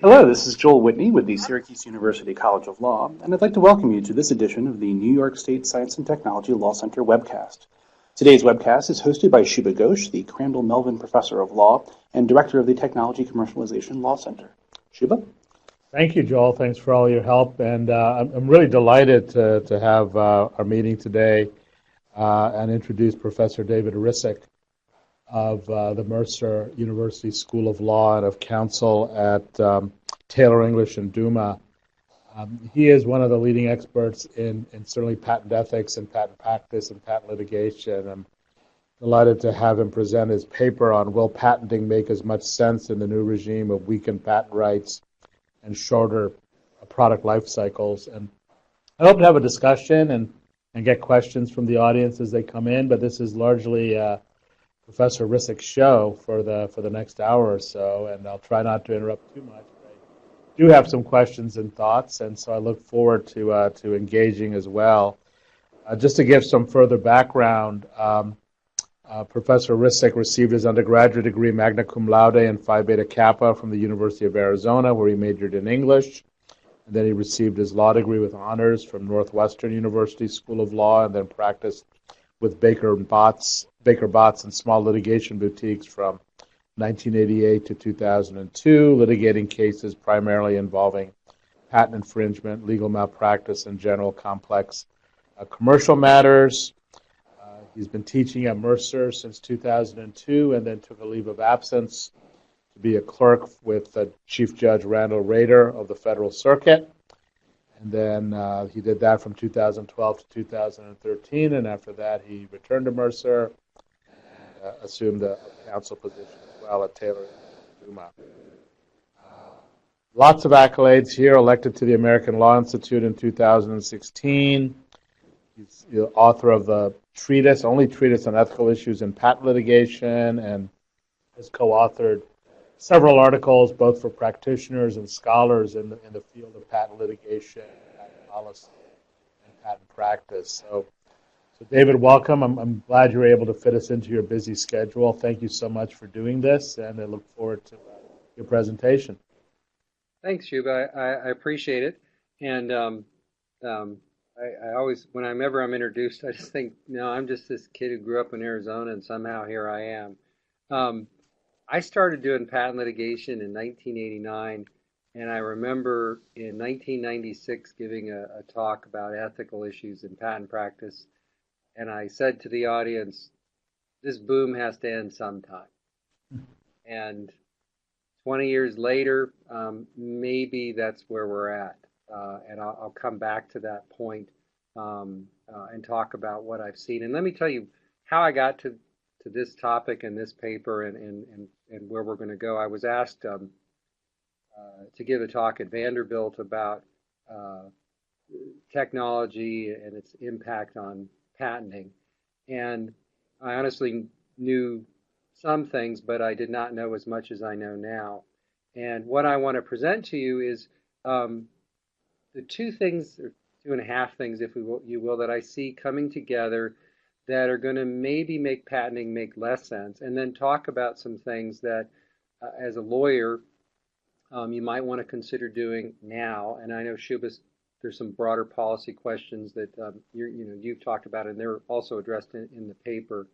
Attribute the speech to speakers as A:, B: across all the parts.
A: Hello, this is Joel Whitney with the Syracuse University College of Law, and I'd like to welcome you to this edition of the New York State Science and Technology Law Center webcast. Today's webcast is hosted by Shubha Ghosh, the Crandall Melvin Professor of Law and Director of the Technology Commercialization Law Center. Shubha?
B: Thank you, Joel. Thanks for all your help. And I'm really delighted to have our meeting today and introduce Professor David Hricik of the Mercer University School of Law and of Counsel at Taylor English and Duma. He is one of the leading experts in certainly patent ethics and patent practice and patent litigation. I'm delighted to have him present his paper on Will Patenting Make as Much Sense in the New Regime of Weakened Patent Rights and Shorter Product Life Cycles. And I hope to have a discussion and get questions from the audience as they come in, but this is largely Professor Hricik's show for the next hour or so, and I'll try not to interrupt too much. I do have some questions and thoughts, and so I look forward to engaging as well. Just to give some further background, Professor Hricik received his undergraduate degree magna cum laude in Phi Beta Kappa from the University of Arizona, where he majored in English. And then he received his law degree with honors from Northwestern University School of Law, and then practiced with Baker Botts and small litigation boutiques from 1988 to 2002, litigating cases primarily involving patent infringement, legal malpractice, and general complex commercial matters. He's been teaching at Mercer since 2002 and then took a leave of absence to be a clerk with Chief Judge Randall Rader of the Federal Circuit. And then he did that from 2012 to 2013, and after that he returned to Mercer and assumed a counsel position as well at Taylor and Duma. Lots of accolades here, elected to the American Law Institute in 2016. He's the author of the only treatise on ethical issues in patent litigation, and has co-authored several articles both for practitioners and scholars in the field of patent litigation, patent policy, and patent practice. So David, welcome. I'm glad you were able to fit us into your busy schedule. Thank you so much for doing this, and I look forward to your presentation.
C: Thanks, Shubha. I appreciate it. And I always, whenever I'm introduced, I just think, I'm just this kid who grew up in Arizona, and somehow here I am. I started doing patent litigation in 1989, and I remember in 1996 giving a talk about ethical issues in patent practice, and I said to the audience, this boom has to end sometime. And 20 years later, maybe that's where we're at. And I'll come back to that point and talk about what I've seen. And let me tell you how I got to this topic and this paper and where we're going to go. I was asked to give a talk at Vanderbilt about technology and its impact on patenting. And I honestly knew some things, but I did not know as much as I know now. And what I want to present to you is the two things, or two and a half things, if you will, that I see coming together that are going to maybe make patenting make less sense, and then talk about some things that, as a lawyer, you might want to consider doing now. And I know Shubha, there's some broader policy questions that you've talked about, and they're also addressed in the paper.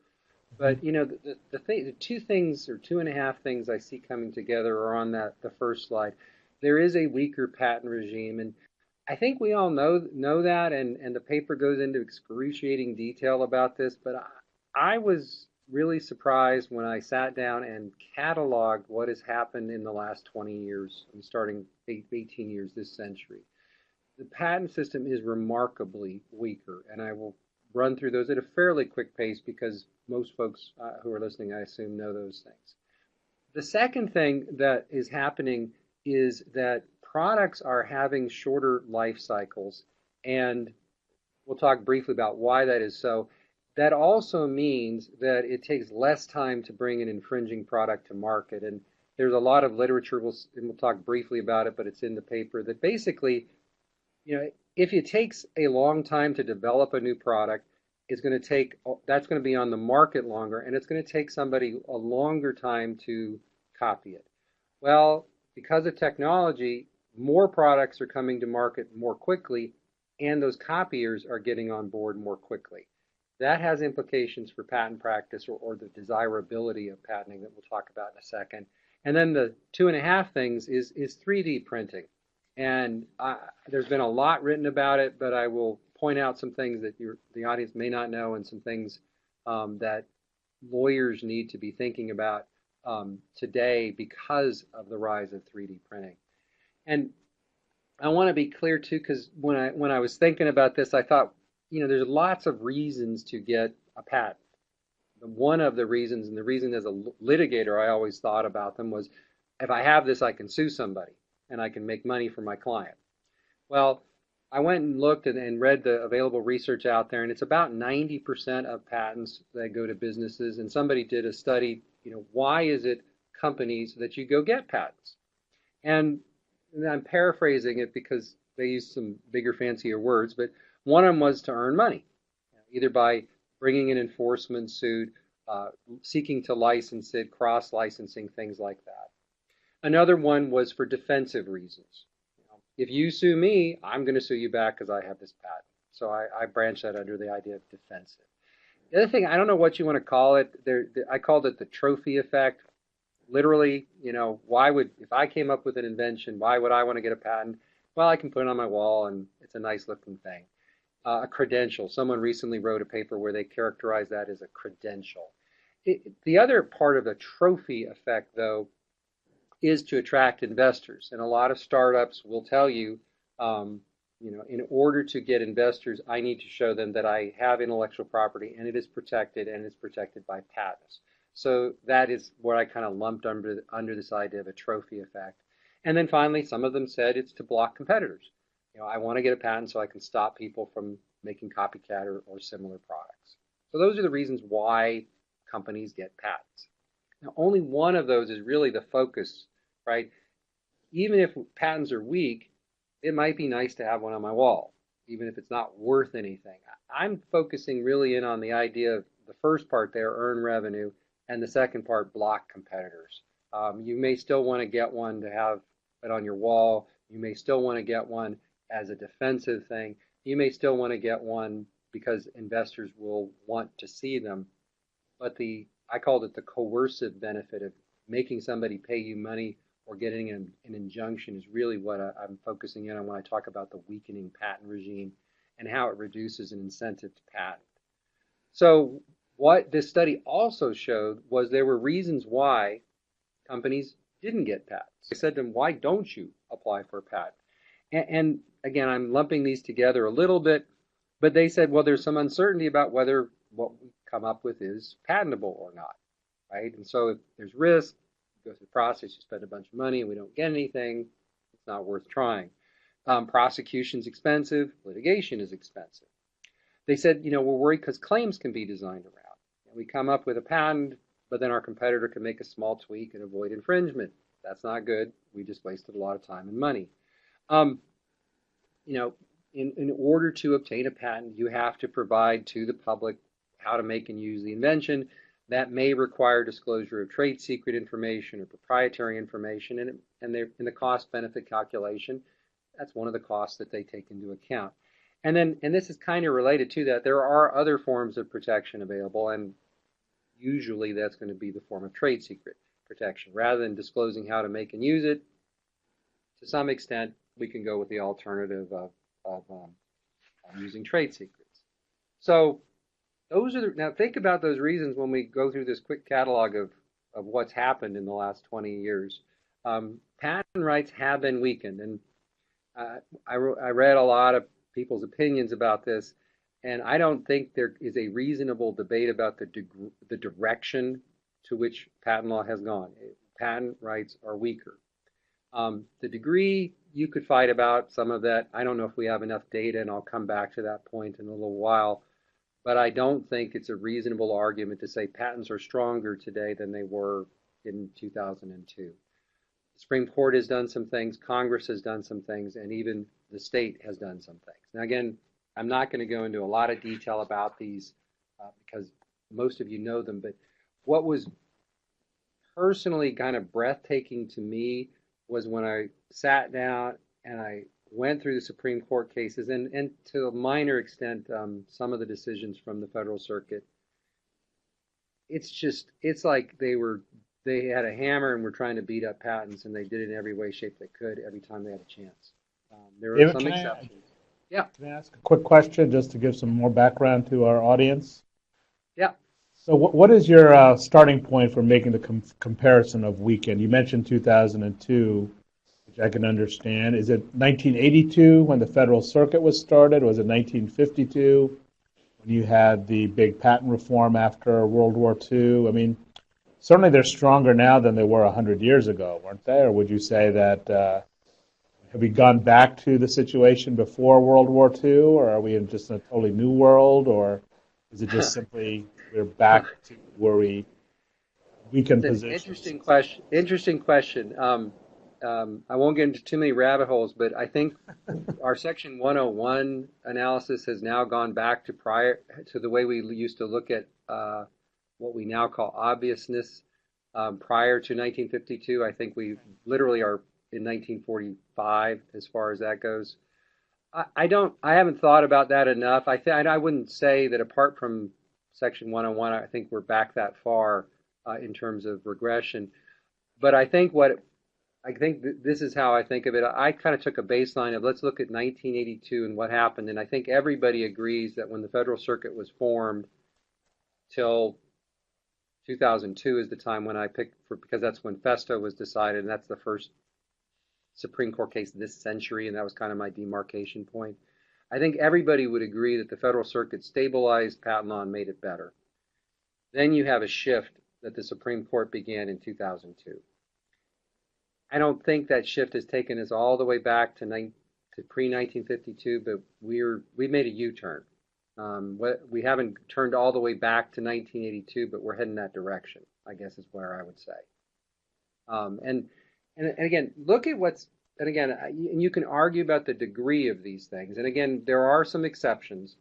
C: But the two things, or two and a half things, I see coming together are on the first slide. There is a weaker patent regime, and I think we all know that, and the paper goes into excruciating detail about this. But I was really surprised when I sat down and cataloged what has happened in the last 20 years, and starting 18 years this century. The patent system is remarkably weaker, and I will run through those at a fairly quick pace because most folks who are listening, I assume, know those things. The second thing that is happening is that products are having shorter life cycles, and we'll talk briefly about why that is so. That also means that it takes less time to bring an infringing product to market, and there's a lot of literature, and we'll talk briefly about it, but it's in the paper, that basically, if it takes a long time to develop a new product, that's going to be on the market longer, and it's going to take somebody a longer time to copy it. Well, because of technology, more products are coming to market more quickly, and those copiers are getting on board more quickly. That has implications for patent practice or the desirability of patenting that we'll talk about in a second. And then the 2.5 things is 3D printing. And there's been a lot written about it, but I will point out some things that the audience may not know and some things that lawyers need to be thinking about today because of the rise of 3D printing. And I want to be clear too, because when I was thinking about this, I thought, there's lots of reasons to get a patent. One of the reasons, and the reason as a litigator I always thought about them, was if I have this, I can sue somebody and I can make money for my client. Well, I went and looked and read the available research out there, and it's about 90% of patents that go to businesses. And somebody did a study, why is it companies that you go get patents? And I'm paraphrasing it because they use some bigger, fancier words, but one of them was to earn money, either by bringing an enforcement suit, seeking to license it, cross-licensing, things like that. Another one was for defensive reasons. If you sue me, I'm going to sue you back because I have this patent. So I branched that under the idea of defensive. The other thing, I don't know what you want to call it. I called it the trophy effect. Literally, if I came up with an invention, why would I want to get a patent? Well, I can put it on my wall and it's a nice looking thing. A credential. Someone recently wrote a paper where they characterized that as a credential. The other part of the trophy effect, though, is to attract investors. And a lot of startups will tell you, in order to get investors, I need to show them that I have intellectual property and it is protected and it's protected by patents. So that is what I kind of lumped under this idea of a trophy effect. And then finally, some of them said it's to block competitors. I want to get a patent so I can stop people from making copycat or similar products. So those are the reasons why companies get patents. Now, only one of those is really the focus, right? Even if patents are weak, it might be nice to have one on my wall, even if it's not worth anything. I'm focusing really in on the idea of the first part there, earn revenue, and the second part, block competitors. You may still want to get one to have it on your wall. You may still want to get one as a defensive thing. You may still want to get one because investors will want to see them. But I called it the coercive benefit of making somebody pay you money or getting an injunction is really what I'm focusing in on when I talk about the weakening patent regime and how it reduces an incentive to patent. So what this study also showed was there were reasons why companies didn't get patents. I said to them, why don't you apply for a patent? And again, I'm lumping these together a little bit, but they said, well, there's some uncertainty about whether what we come up with is patentable or not, right? And so if there's risk, you go through the process, you spend a bunch of money and we don't get anything, it's not worth trying. Prosecution's expensive, litigation is expensive. They said, we're worried because claims can be designed around. And we come up with a patent, but then our competitor can make a small tweak and avoid infringement. That's not good. We just wasted a lot of time and money. In order to obtain a patent, you have to provide to the public how to make and use the invention. That may require disclosure of trade secret information or proprietary information, and in the cost-benefit calculation, that's one of the costs that they take into account. And this is kind of related to that. There are other forms of protection available, and usually that's going to be the form of trade secret protection. Rather than disclosing how to make and use it, to some extent, we can go with the alternative of using trade secrets. So now think about those reasons when we go through this quick catalog of what's happened in the last 20 years. Patent rights have been weakened, and I read a lot of people's opinions about this, and I don't think there is a reasonable debate about the direction to which patent law has gone. Patent rights are weaker. The degree, you could fight about some of that. I don't know if we have enough data, and I'll come back to that point in a little while. But I don't think it's a reasonable argument to say patents are stronger today than they were in 2002. The Supreme Court has done some things, Congress has done some things, and even the state has done some things. Now again, I'm not going to go into a lot of detail about these because most of you know them, but what was personally kind of breathtaking to me was when I sat down and I went through the Supreme Court cases and to a minor extent some of the decisions from the Federal Circuit. It's like they had a hammer and were trying to beat up patents, and they did it in every way, shape they could every time they had a chance. There were
B: David,
C: some exceptions. Yeah,
B: can I ask a quick question just to give some more background to our audience?
C: yeah.
B: So what is your starting point for making the comparison of weekend? You mentioned 2002, which I can understand. Is it 1982 when the Federal Circuit was started? Was it 1952 when you had the big patent reform after World War II? I mean, certainly they're stronger now than they were 100 years ago, weren't they? Or would you say that have we gone back to the situation before World War II, or are we in just a totally new world, or is it just simply we're back to where we weaken
C: It's an
B: positions?
C: interesting question. Interesting question. I won't get into too many rabbit holes, but I think our Section 101 analysis has now gone back to prior to the way we used to look at what we now call obviousness. Prior to 1952, I think we literally are in 1945 as far as that goes. I haven't thought about that enough. I wouldn't say that apart from Section 101, I think we're back that far in terms of regression. But I think this is how I think of it. I kind of took a baseline of let's look at 1982 and what happened, and I think everybody agrees that when the Federal Circuit was formed till 2002 is the time when I picked because that's when Festo was decided, and that's the first Supreme Court case this century, and that was kind of my demarcation point. I think everybody would agree that the Federal Circuit stabilized patent law and made it better. Then you have a shift that the Supreme Court began in 2002. I don't think that shift has taken us all the way back to pre-1952, but we made a U-turn. We haven't turned all the way back to 1982, but we're heading that direction, I guess is where I would say. And again, look at and you can argue about the degree of these things. And again, there are some exceptions,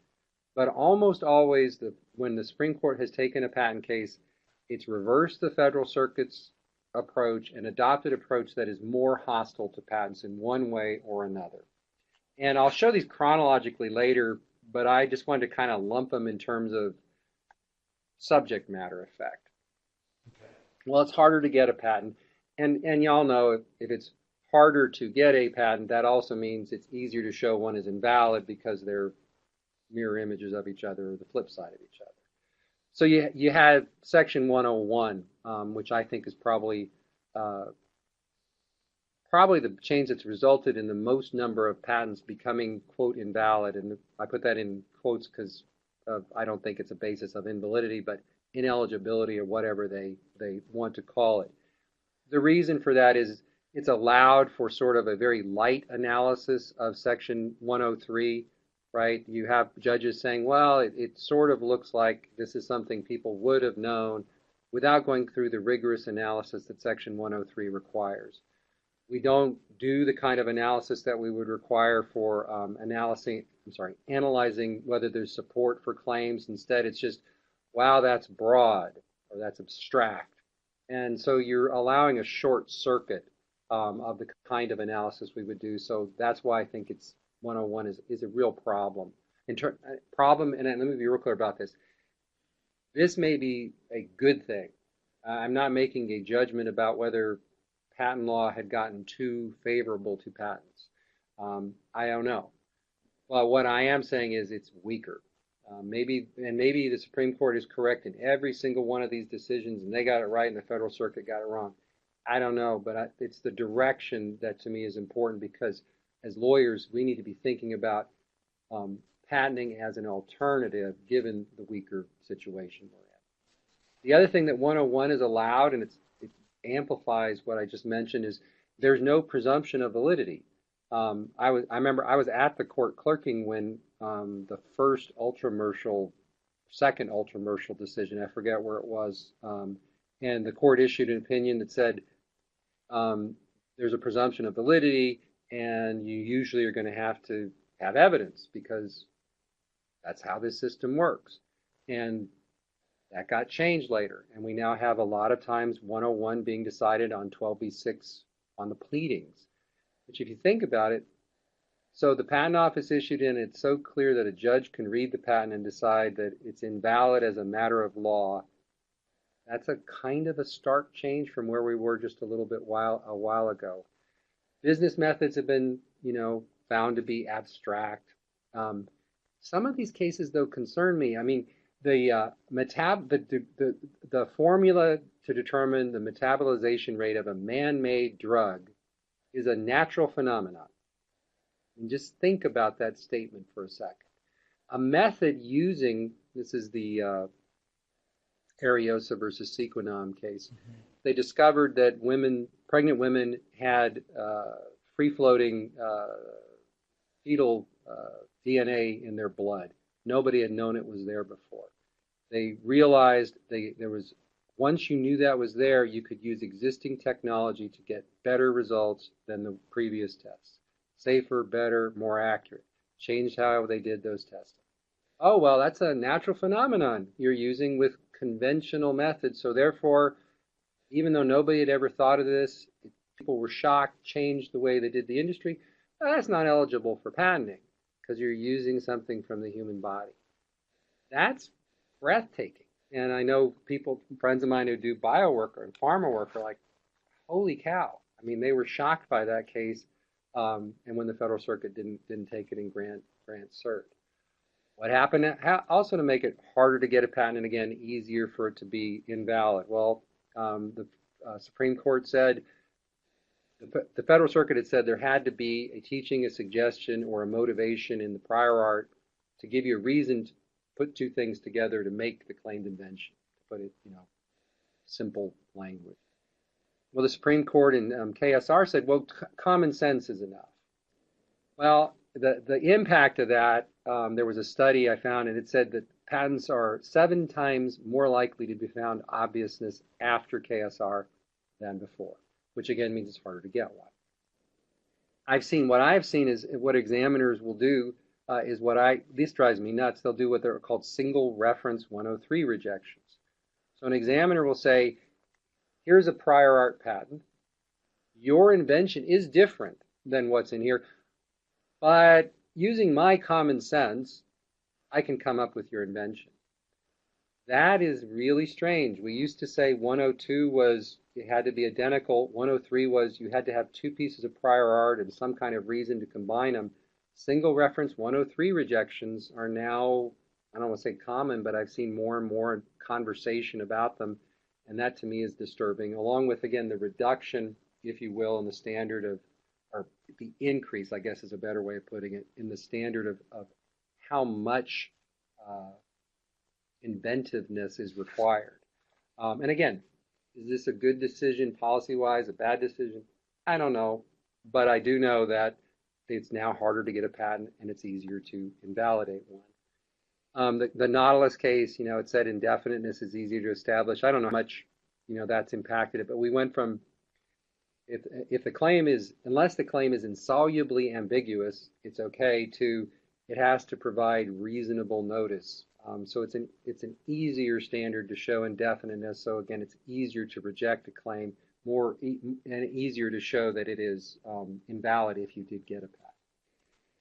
C: but almost always when the Supreme Court has taken a patent case, it's reversed the Federal Circuit's approach and adopted an approach that is more hostile to patents in one way or another. And I'll show these chronologically later, but I just wanted to kind of lump them in terms of subject matter effect. Well, it's harder to get a patent. And y'all know if it's harder to get a patent, that also means it's easier to show one is invalid because they're mirror images of each other or the flip side of each other. So you had Section 101, which I think is probably the change that's resulted in the most number of patents becoming, quote, invalid. And I put that in quotes because I don't think it's a basis of invalidity, but ineligibility or whatever they want to call it. The reason for that is it's allowed for sort of a very light analysis of Section 103, right? You have judges saying, well, it sort of looks like this is something people would have known without going through the rigorous analysis that Section 103 requires. We don't do the kind of analysis that we would require for analyzing whether there's support for claims. Instead, it's just, wow, that's broad or that's abstract. And so you're allowing a short circuit of the kind of analysis we would do. So that's why I think it's 101 is a real problem. And let me be real clear about this. This may be a good thing. I'm not making a judgment about whether patent law had gotten too favorable to patents. I don't know. Well, what I am saying is it's weaker. Maybe the Supreme Court is correct in every single one of these decisions, and they got it right, and the Federal Circuit got it wrong. I don't know, but it's the direction that to me is important because as lawyers, we need to be thinking about patenting as an alternative given the weaker situation we're in. The other thing that 101 is allowed, and it amplifies what I just mentioned, is there's no presumption of validity. I remember I was at the court clerking when the second ultramercial decision, I forget where it was, and the court issued an opinion that said there's a presumption of validity and you usually are going to have evidence because that's how this system works. And that got changed later, and we now have a lot of times 101 being decided on 12b6 on the pleadings. Which if you think about it, so the patent office issued it, and it's so clear that a judge can read the patent and decide that it's invalid as a matter of law. That's a kind of a stark change from where we were just a while ago. Business methods have been, found to be abstract. Some of these cases, though, concern me. I mean, the formula to determine the metabolization rate of a man-made drug is a natural phenomenon. And just think about that statement for a second. A method using, this is the Ariosa versus Sequenom case. Mm-hmm. They discovered that pregnant women had free-floating fetal DNA in their blood. Nobody had known it was there before. They realized once you knew that was there, you could use existing technology to get better results than the previous tests. Safer, better, more accurate. Changed how they did those tests. Oh, well, that's a natural phenomenon you're using with conventional methods. So therefore, even though nobody had ever thought of this, people were shocked, changed the way they did the industry. Well, that's not eligible for patenting because you're using something from the human body. That's breathtaking. And I know friends of mine who do biowork and pharma work are like, holy cow. I mean, they were shocked by that case. And when the Federal Circuit didn't take it and grant cert. What happened also to make it harder to get a patent and again easier for it to be invalid? Well, the Supreme Court said the Federal Circuit had said there had to be a teaching, a suggestion, or a motivation in the prior art to give you a reason to put two things together to make the claimed invention. To put it, simple language. Well, the Supreme Court in KSR said, well, common sense is enough. Well, the impact of that, there was a study I found, and it said that patents are 7 times more likely to be found obviousness after KSR than before, which again means it's harder to get one. What I've seen is what examiners will do this drives me nuts. They'll do what they're called single reference 103 rejections. So an examiner will say, here's a prior art patent. Your invention is different than what's in here, but using my common sense, I can come up with your invention. That is really strange. We used to say 102 was it had to be identical. 103 was you had to have 2 pieces of prior art and some kind of reason to combine them. Single reference 103 rejections are now, I don't want to say common, but I've seen more and more conversation about them. And that to me is disturbing, along with, again, the reduction, if you will, in the standard of, or the increase, I guess is a better way of putting it, in the standard of how much inventiveness is required. And again, is this a good decision policy-wise, a bad decision? I don't know, but I do know that it's now harder to get a patent and it's easier to invalidate one. The Nautilus case, it said indefiniteness is easier to establish. I don't know how much, that's impacted it, but we went from if the claim is, unless the claim is insolubly ambiguous, it's okay, to it has to provide reasonable notice. So it's an easier standard to show indefiniteness. So again, it's easier to reject a claim, and easier to show that it is invalid if you did get a patent.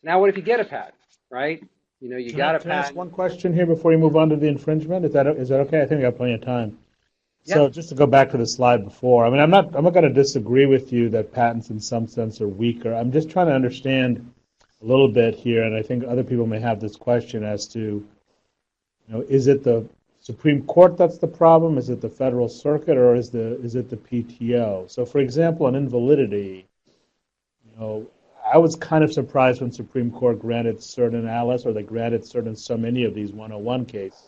C: Now, what if you get a patent, right? You got a patent.
B: Can I ask one question here before you move on to the infringement? Is that okay? I think we have plenty of time.
C: Yeah.
B: So just to go back to the slide before, I mean, I'm not going to disagree with you that patents in some sense are weaker. I'm just trying to understand a little bit here, and I think other people may have this question as to, is it the Supreme Court that's the problem? Is it the Federal Circuit, or is it the PTO? So, for example, on invalidity, I was kind of surprised when Supreme Court granted cert in Alice, or they granted cert in so many of these 101 cases.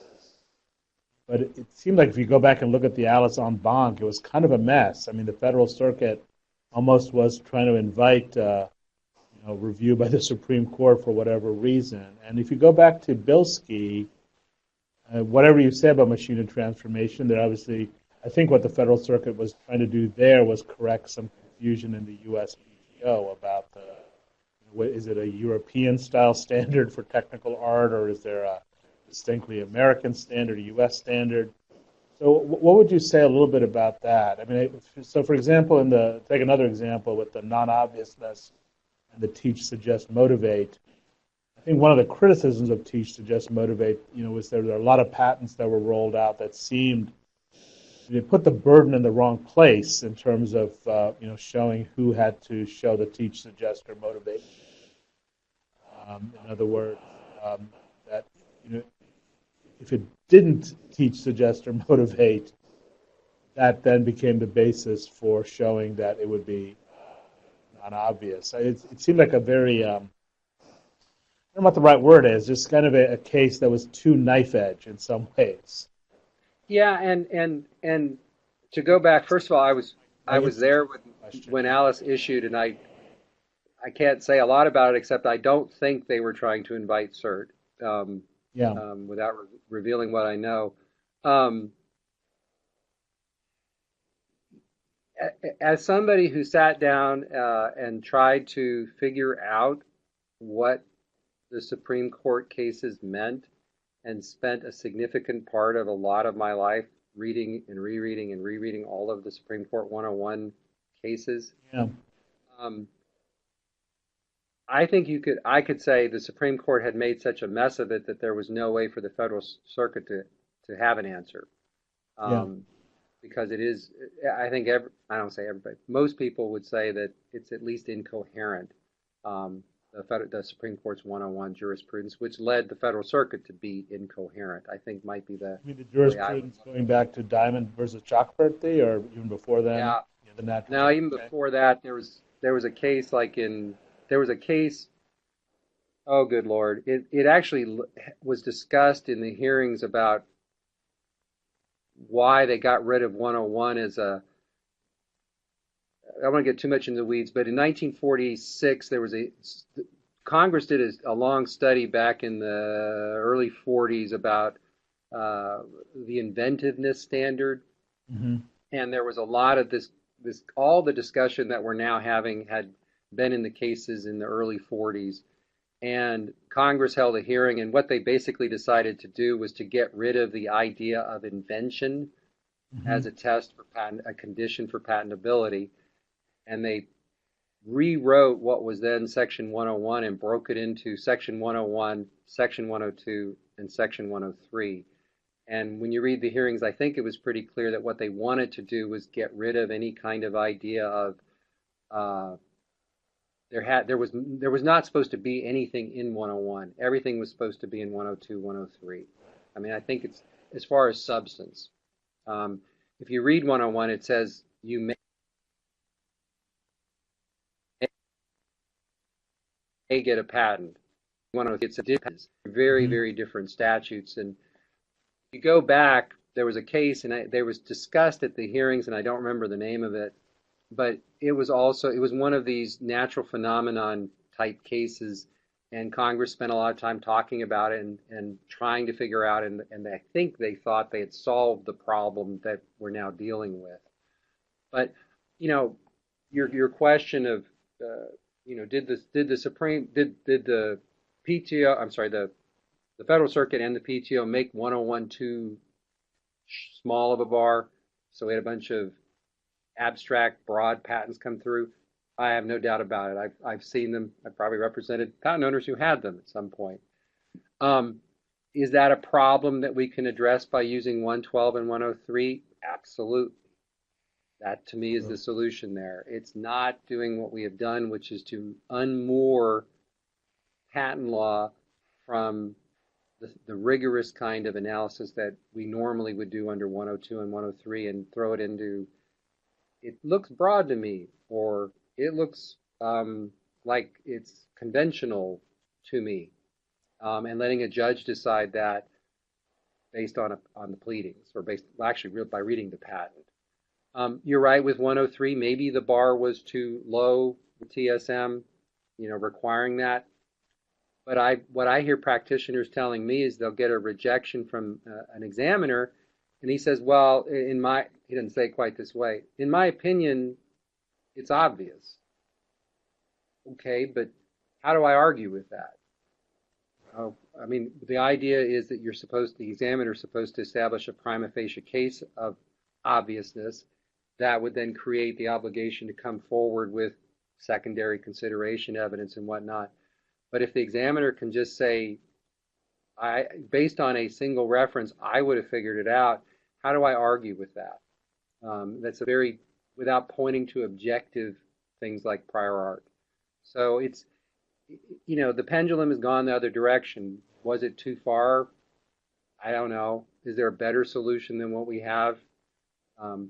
B: But it seemed like if you go back and look at the Alice en banc, it was kind of a mess. I mean, the Federal Circuit almost was trying to invite review by the Supreme Court for whatever reason. And if you go back to Bilski, whatever you say about machine transformation, there obviously, I think what the Federal Circuit was trying to do there was correct some confusion in the USPTO about is it a European-style standard for technical art, or is there a distinctly American standard, a U.S. standard? So what would you say a little bit about that? I mean, so for example, take another example with the non-obviousness and the teach, suggest, motivate. I think one of the criticisms of teach, suggest, motivate, was there are a lot of patents that were rolled out that seemed they put the burden in the wrong place in terms of showing who had to show the teach, suggest, or motivate. In other words, that if it didn't teach, suggest, or motivate, that then became the basis for showing that it would be non-obvious. It seemed like a very, I don't know what the right word is, just kind of a case that was too knife edge in some ways.
C: Yeah, and to go back, first of all, I was there when Alice issued, and I can't say a lot about it except I don't think they were trying to invite cert. Without revealing what I know. As somebody who sat down and tried to figure out what the Supreme Court cases meant and spent a significant part of a lot of my life reading and rereading all of the Supreme Court 101 cases.
B: Yeah.
C: I think I could say the Supreme Court had made such a mess of it that there was no way for the Federal Circuit to have an answer. Because it is, I think, I don't say everybody, most people would say that it's at least incoherent, the Supreme Court's 101 jurisprudence, which led the Federal Circuit to be incoherent, I think might be the...
B: You mean the jurisprudence going back to Diamond versus Chakraborty, or even before then?
C: Yeah. No, even before that, there was a case oh good Lord, it actually was discussed in the hearings about why they got rid of 101 as I don't want to get too much into the weeds, but in 1946 there was Congress did a long study back in the early 40s about the inventiveness standard, and there was a lot of this all the discussion that we're now having had been in the cases in the early 40s. And Congress held a hearing, and what they basically decided to do was to get rid of the idea of invention as a test for a condition for patentability. And they rewrote what was then Section 101 and broke it into Section 101, Section 102, and Section 103. And when you read the hearings, I think it was pretty clear that what they wanted to do was get rid of any kind of idea of there was not supposed to be anything in 101. Everything was supposed to be in 102, 103. I mean, I think it's as far as substance. If you read 101, it says you may get a patent. 103, it's a difference. Very, very different statutes. And if you go back, there was a case, and there was discussed at the hearings, and I don't remember the name of it, but it was one of these natural phenomenon type cases, and Congress spent a lot of time talking about it and trying to figure out, and I think they thought they had solved the problem that we're now dealing with. But your question of did the PTO, I'm sorry, the Federal Circuit and the PTO make 101 too small of a bar, so we had a bunch of abstract, broad patents come through? I have no doubt about it. I've seen them. I've probably represented patent owners who had them at some point. Is that a problem that we can address by using 112 and 103? Absolutely. That, to me, is the solution there. It's not doing what we have done, which is to unmoor patent law from the rigorous kind of analysis that we normally would do under 102 and 103 and throw it into, it looks broad to me, or it looks like it's conventional to me, and letting a judge decide that based on the pleadings, or by reading the patent. You're right with 103. Maybe the bar was too low with TSM, requiring that. But what I hear practitioners telling me is they'll get a rejection from an examiner, and he says, well, he didn't say it quite this way. In my opinion, it's obvious. Okay, but how do I argue with that? I mean, the idea is that the examiner is supposed to establish a prima facie case of obviousness that would then create the obligation to come forward with secondary consideration evidence and whatnot. But if the examiner can just say, based on a single reference, I would have figured it out, how do I argue with that? That's without pointing to objective things like prior art. So it's, the pendulum has gone the other direction. Was it too far? I don't know. Is there a better solution than what we have?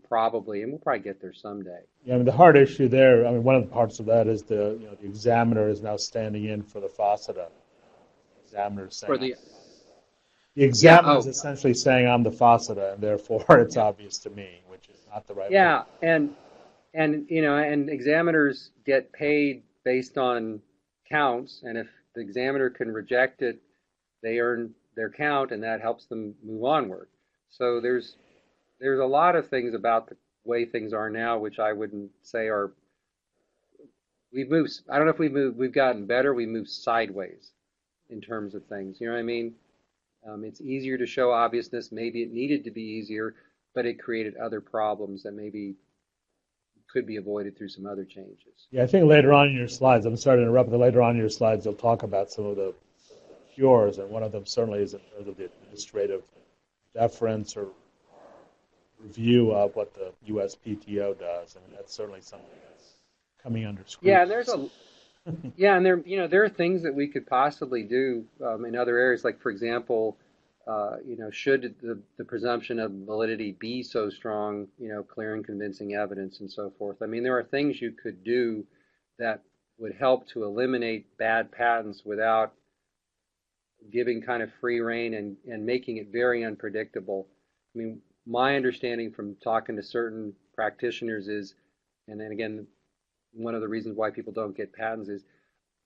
C: Probably, and we'll probably get there someday.
B: Yeah, I mean, the hard issue there, I mean, one of the parts of that is the examiner is now standing in for the FACETA. The examiner is saying, the examiner is essentially saying, I'm the FACETA, and therefore it's obvious to me, which is not the right way.
C: Yeah, and examiners get paid based on counts, and if the examiner can reject it, they earn their count, and that helps them move onward. So there's a lot of things about the way things are now which I wouldn't say we've moved. I don't know if we've gotten better. We moved sideways in terms of things. You know what I mean? It's easier to show obviousness. Maybe it needed to be easier, but it created other problems that maybe could be avoided through some other changes.
B: Yeah, I think later on in your slides, I'm sorry to interrupt, but later on in your slides, you'll talk about some of the cures, and one of them certainly is in terms of the administrative deference or review of what the USPTO does. I mean, that's certainly something that's coming under scrutiny.
C: Yeah, and there are things that we could possibly do in other areas, like for example, should the presumption of validity be so strong, clear and convincing evidence and so forth. I mean, there are things you could do that would help to eliminate bad patents without giving kind of free rein and making it very unpredictable. I mean, my understanding from talking to certain practitioners is, and then again, one of the reasons why people don't get patents is,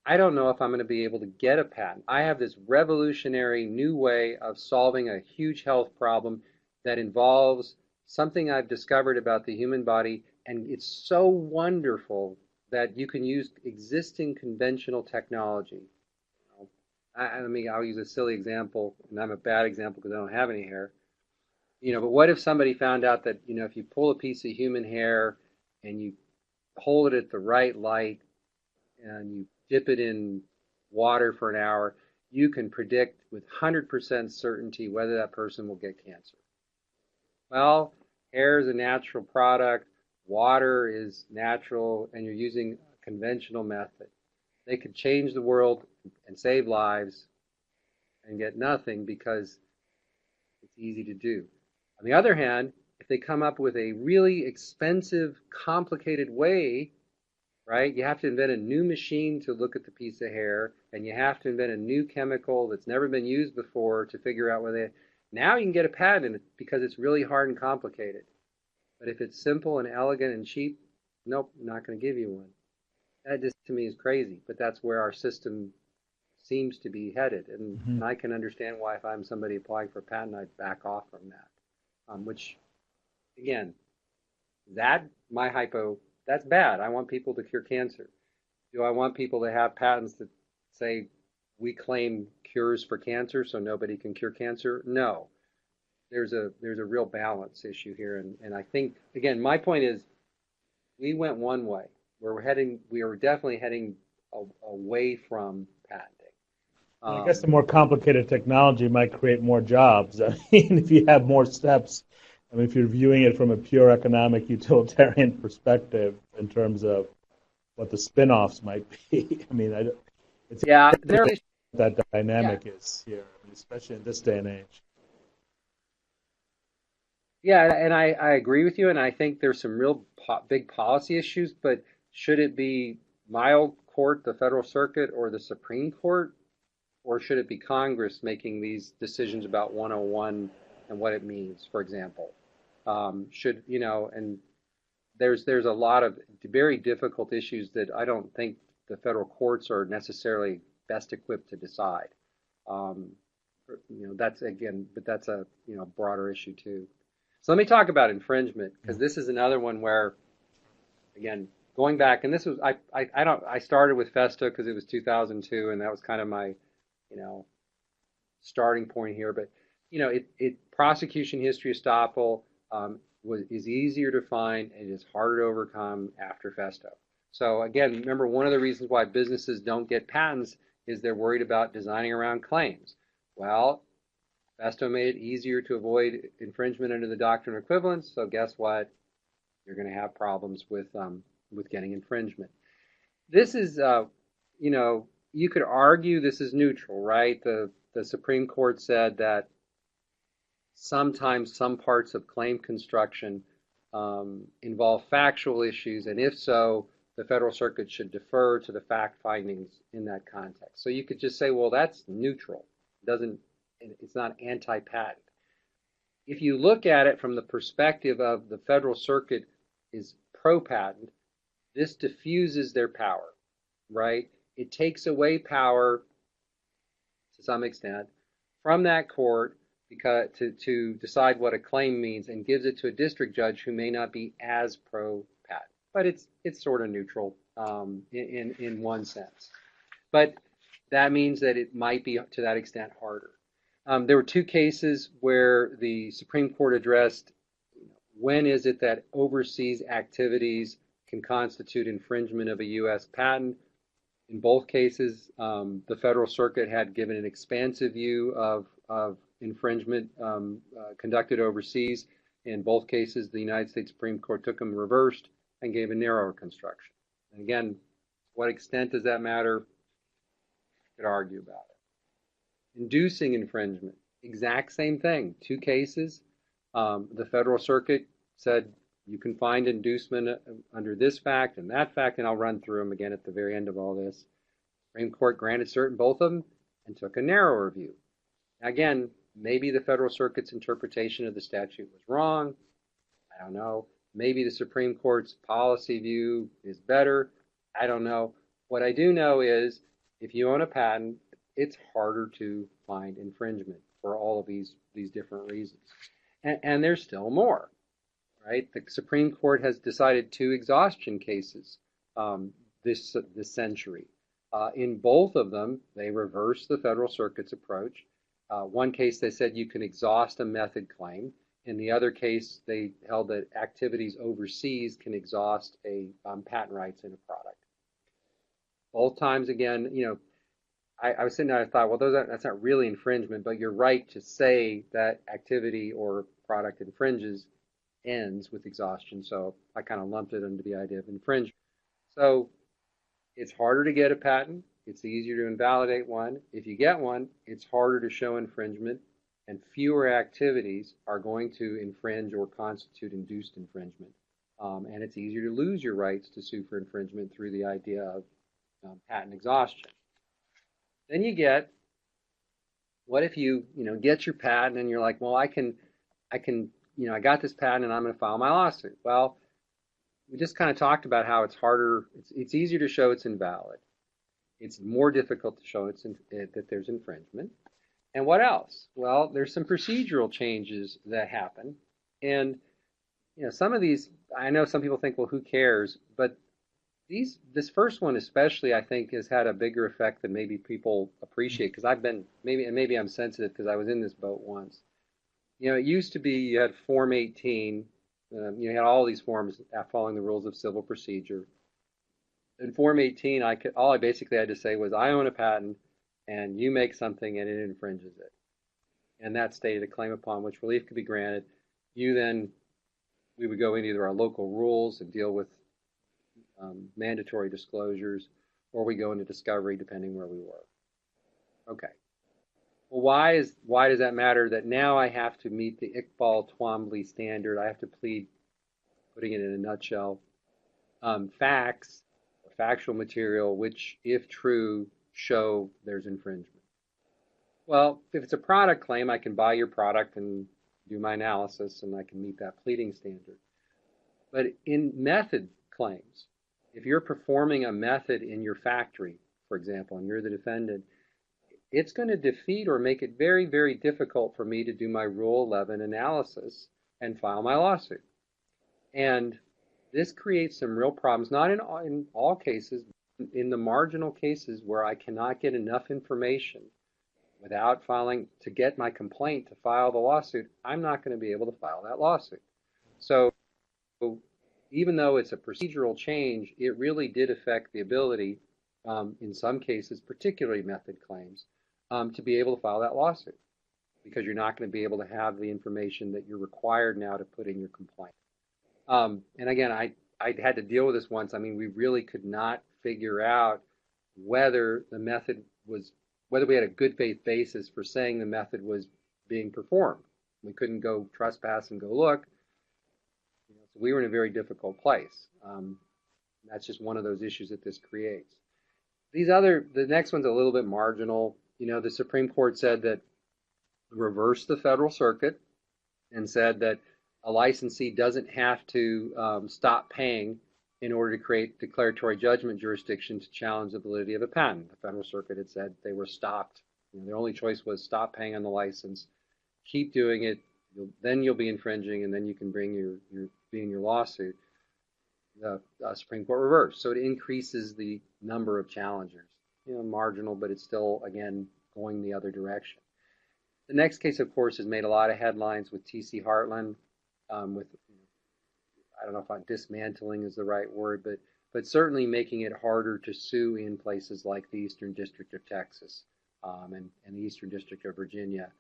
C: I don't know if I'm going to be able to get a patent. I have this revolutionary new way of solving a huge health problem that involves something I've discovered about the human body, and it's so wonderful that you can use existing conventional technology. I'll use a silly example, and I'm a bad example because I don't have any hair. But what if somebody found out that, if you pull a piece of human hair and you hold it at the right light and you dip it in water for an hour, you can predict with 100% certainty whether that person will get cancer. Well, hair is a natural product, water is natural, and you're using a conventional method. They could change the world and save lives and get nothing because it's easy to do. On the other hand, if they come up with a really expensive, complicated way, right? You have to invent a new machine to look at the piece of hair, and you have to invent a new chemical that's never been used before to figure out whether now you can get a patent because it's really hard and complicated. But if it's simple and elegant and cheap, nope, I'm not going to give you one. That just to me is crazy, but that's where our system seems to be headed. And I can understand why if I'm somebody applying for a patent, I'd back off from that. Which, again, that's bad. I want people to cure cancer. Do I want people to have patents that say we claim cures for cancer so nobody can cure cancer? No. There's a real balance issue here, and I think, again, my point is we went one way. We are definitely heading away from patenting.
B: I guess the more complicated technology might create more jobs. I mean, if you have more steps, I mean, if you're viewing it from a pure economic utilitarian perspective in terms of what the spin-offs might be, I mean, that dynamic is here, I mean, especially in this day and age.
C: Yeah, and I agree with you, and I think there's some real big policy issues, but should it be my old court, the Federal Circuit, or the Supreme Court? Or should it be Congress making these decisions about 101 and what it means, for example? And there's a lot of very difficult issues that I don't think the federal courts are necessarily best equipped to decide. That's a broader issue too. So let me talk about infringement, because this is another one where, again, going back, and this was I started with FESTA because it was 2002, and that was kind of my starting point here, but prosecution history estoppel is easier to find and is harder to overcome after Festo. So again, remember, one of the reasons why businesses don't get patents is they're worried about designing around claims. Well, Festo made it easier to avoid infringement under the doctrine of equivalence, so guess what? You're going to have problems with getting infringement. This is, you could argue this is neutral, right? The Supreme Court said that sometimes some parts of claim construction involve factual issues, and if so, the Federal Circuit should defer to the fact findings in that context. So you could just say, well, that's neutral. It's not anti-patent. If you look at it from the perspective of the Federal Circuit is pro-patent, this diffuses their power, right? It takes away power to some extent from that court to decide what a claim means and gives it to a district judge who may not be as pro-patent. But it's sort of neutral in one sense. But that means that it might be to that extent harder. There were two cases where the Supreme Court addressed when is it that overseas activities can constitute infringement of a U.S. patent. In both cases, the Federal Circuit had given an expansive view of infringement conducted overseas. In both cases, the United States Supreme Court took them reversed and gave a narrower construction. And again, what extent does that matter? You could argue about it. Inducing infringement, exact same thing. Two cases. The Federal Circuit said you can find inducement under this fact and that fact, and I'll run through them again at the very end of all this. Supreme Court granted cert in both of them and took a narrower view. Again, maybe the Federal Circuit's interpretation of the statute was wrong. I don't know. Maybe the Supreme Court's policy view is better. I don't know. What I do know is if you own a patent, it's harder to find infringement for all of these different reasons. And there's still more, right? The Supreme Court has decided 2 exhaustion cases this century. In both of them, they reversed the Federal Circuit's approach. One case, they said you can exhaust a method claim. In the other case, they held that activities overseas can exhaust a patent rights in a product. Both times, again, I was sitting there, I thought, well, that's not really infringement, but you're right to say that activity or product infringes ends with exhaustion. So I kind of lumped it under the idea of infringement. So it's harder to get a patent. It's easier to invalidate one. If you get one, it's harder to show infringement, and fewer activities are going to infringe or constitute induced infringement. And it's easier to lose your rights to sue for infringement through the idea of patent exhaustion. Then you get, what if you get your patent and you're like, well, I got this patent and I'm going to file my lawsuit. Well, we just kind of talked about how it's harder. It's easier to show it's invalid. It's more difficult to show that there's infringement. And what else? Well, there's some procedural changes that happen. And some of these, I know some people think, well, who cares? But this first one especially, I think, has had a bigger effect than maybe people appreciate, because maybe I'm sensitive because I was in this boat once. It used to be you had Form 18. You had all these forms following the rules of civil procedure. In Form 18, all I basically had to say was, I own a patent, and you make something and it infringes it. And that stated a claim upon which relief could be granted. We would go into either our local rules and deal with mandatory disclosures, or we go into discovery depending where we were. Okay. Well, why does that matter that now I have to meet the Iqbal-Twombly standard? I have to plead, putting it in a nutshell, facts or factual material which, if true, show there's infringement. Well, if it's a product claim, I can buy your product and do my analysis, and I can meet that pleading standard. But in method claims, if you're performing a method in your factory, for example, and you're the defendant, it's going to defeat or make it very, very difficult for me to do my Rule 11 analysis and file my lawsuit. And this creates some real problems, not in all cases, in the marginal cases where I cannot get enough information without filing, to get my complaint to file the lawsuit, I'm not going to be able to file that lawsuit. So even though it's a procedural change, it really did affect the ability, in some cases, particularly method claims, to be able to file that lawsuit, because you're not going to be able to have the information that you're required now to put in your complaint. And again, I had to deal with this once. I mean, we really could not figure out whether the method was, whether we had a good faith basis for saying the method was being performed. We couldn't go trespass and go look. So we were in a very difficult place. That's just one of those issues that this creates. The next one's a little bit marginal. The Supreme Court said that, reversed the Federal Circuit and said that a licensee doesn't have to stop paying in order to create declaratory judgment jurisdiction to challenge the validity of a patent. The Federal Circuit had said they were stopped. Their only choice was stop paying on the license, keep doing it, then you'll be infringing, and then you can bring your lawsuit. The Supreme Court reversed, so it increases the number of challengers. Marginal, but it's still, again, going the other direction. The next case, of course, has made a lot of headlines with T.C. Heartland, with, I don't know if dismantling is the right word, but certainly making it harder to sue in places like the Eastern District of Texas and the Eastern District of Virginia,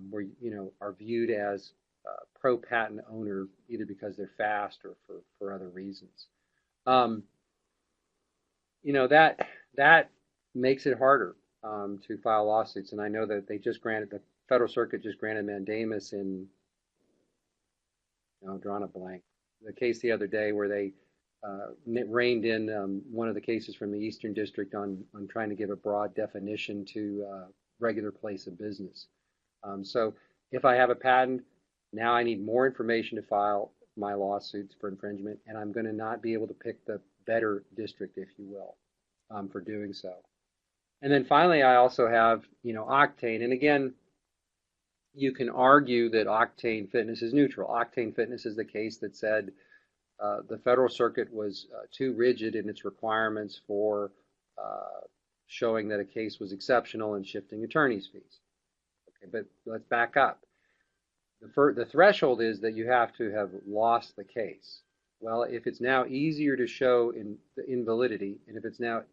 C: where are viewed as pro-patent owner either because they're fast or for other reasons. That makes it harder to file lawsuits, and I know that the Federal Circuit just granted mandamus in, drawn a blank, the case the other day where they reined in one of the cases from the Eastern District on trying to give a broad definition to regular place of business. So if I have a patent, now I need more information to file my lawsuits for infringement, and I'm going to not be able to pick the better district, if you will, for doing so. And then finally, I also have, Octane. And again, you can argue that Octane Fitness is neutral. Octane Fitness is the case that said the Federal Circuit was too rigid in its requirements for showing that a case was exceptional and shifting attorney's fees. Okay, but let's back up. The threshold is that you have to have lost the case. Well, if it's now easier to show invalidity, and if it's now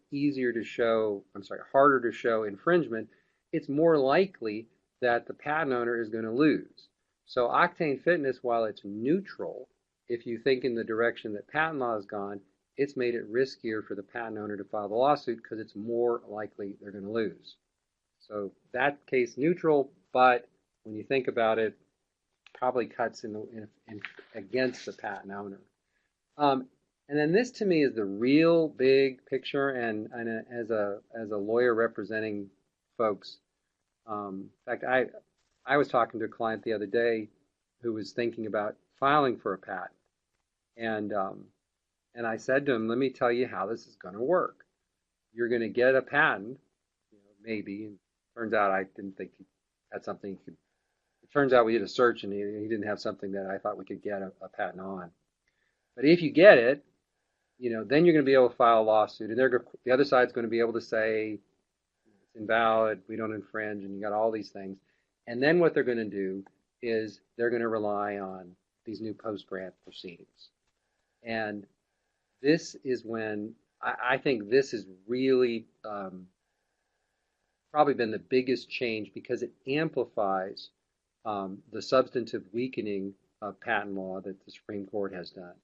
C: harder to show infringement, it's more likely that the patent owner is going to lose. So Octane Fitness, while it's neutral, if you think in the direction that patent law has gone, it's made it riskier for the patent owner to file the lawsuit because it's more likely they're going to lose. So that case neutral, but when you think about it, probably cuts against the patent owner. And then this to me is the real big picture, and as a lawyer representing folks, in fact, I was talking to a client the other day who was thinking about filing for a patent, and I said to him, let me tell you how this is going to work. You're going to get a patent, maybe, and turns out I didn't think he had something he could. It turns out we did a search and he didn't have something that I thought we could get a patent on. But if you get it, then you're going to be able to file a lawsuit, and the other side's going to be able to say it's invalid, we don't infringe, and you got all these things. And then what they're going to do is they're going to rely on these new post-grant proceedings. And this is when I think this has really probably been the biggest change, because it amplifies the substantive weakening of patent law that the Supreme Court has done.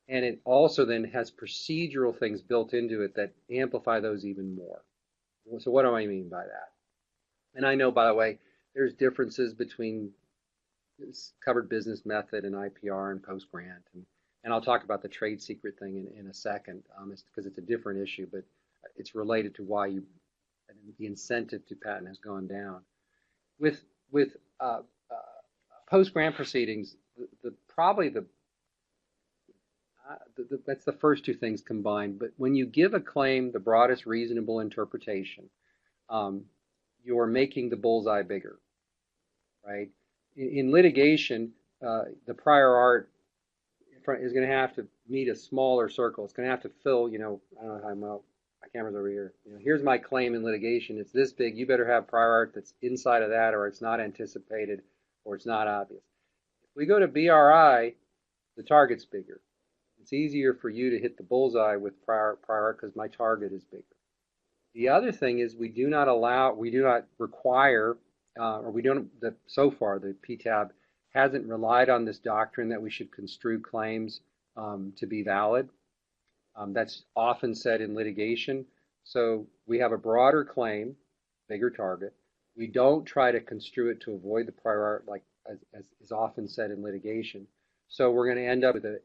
C: And it also then has procedural things built into it that amplify those even more. So what do I mean by that? And I know, by the way, there's differences between covered business method and IPR and post-grant. And I'll talk about the trade secret thing in a second, because it's a different issue, but it's related to why the incentive to patent has gone down. With post-grant proceedings, that's the first two things combined. But when you give a claim the broadest reasonable interpretation, you're making the bullseye bigger, right? In litigation, the prior art is going to have to meet a smaller circle. It's going to have to fill, I don't know how my camera's over here. Here's my claim in litigation. It's this big. You better have prior art that's inside of that, or it's not anticipated, or it's not obvious. If we go to BRI, the target's bigger. It's easier for you to hit the bullseye with prior art because my target is bigger. The other thing is we do not require, so far the PTAB hasn't relied on this doctrine that we should construe claims to be valid. That's often said in litigation. So we have a broader claim, bigger target. We don't try to construe it to avoid the prior art, like as is often said in litigation. So we're going to end up with a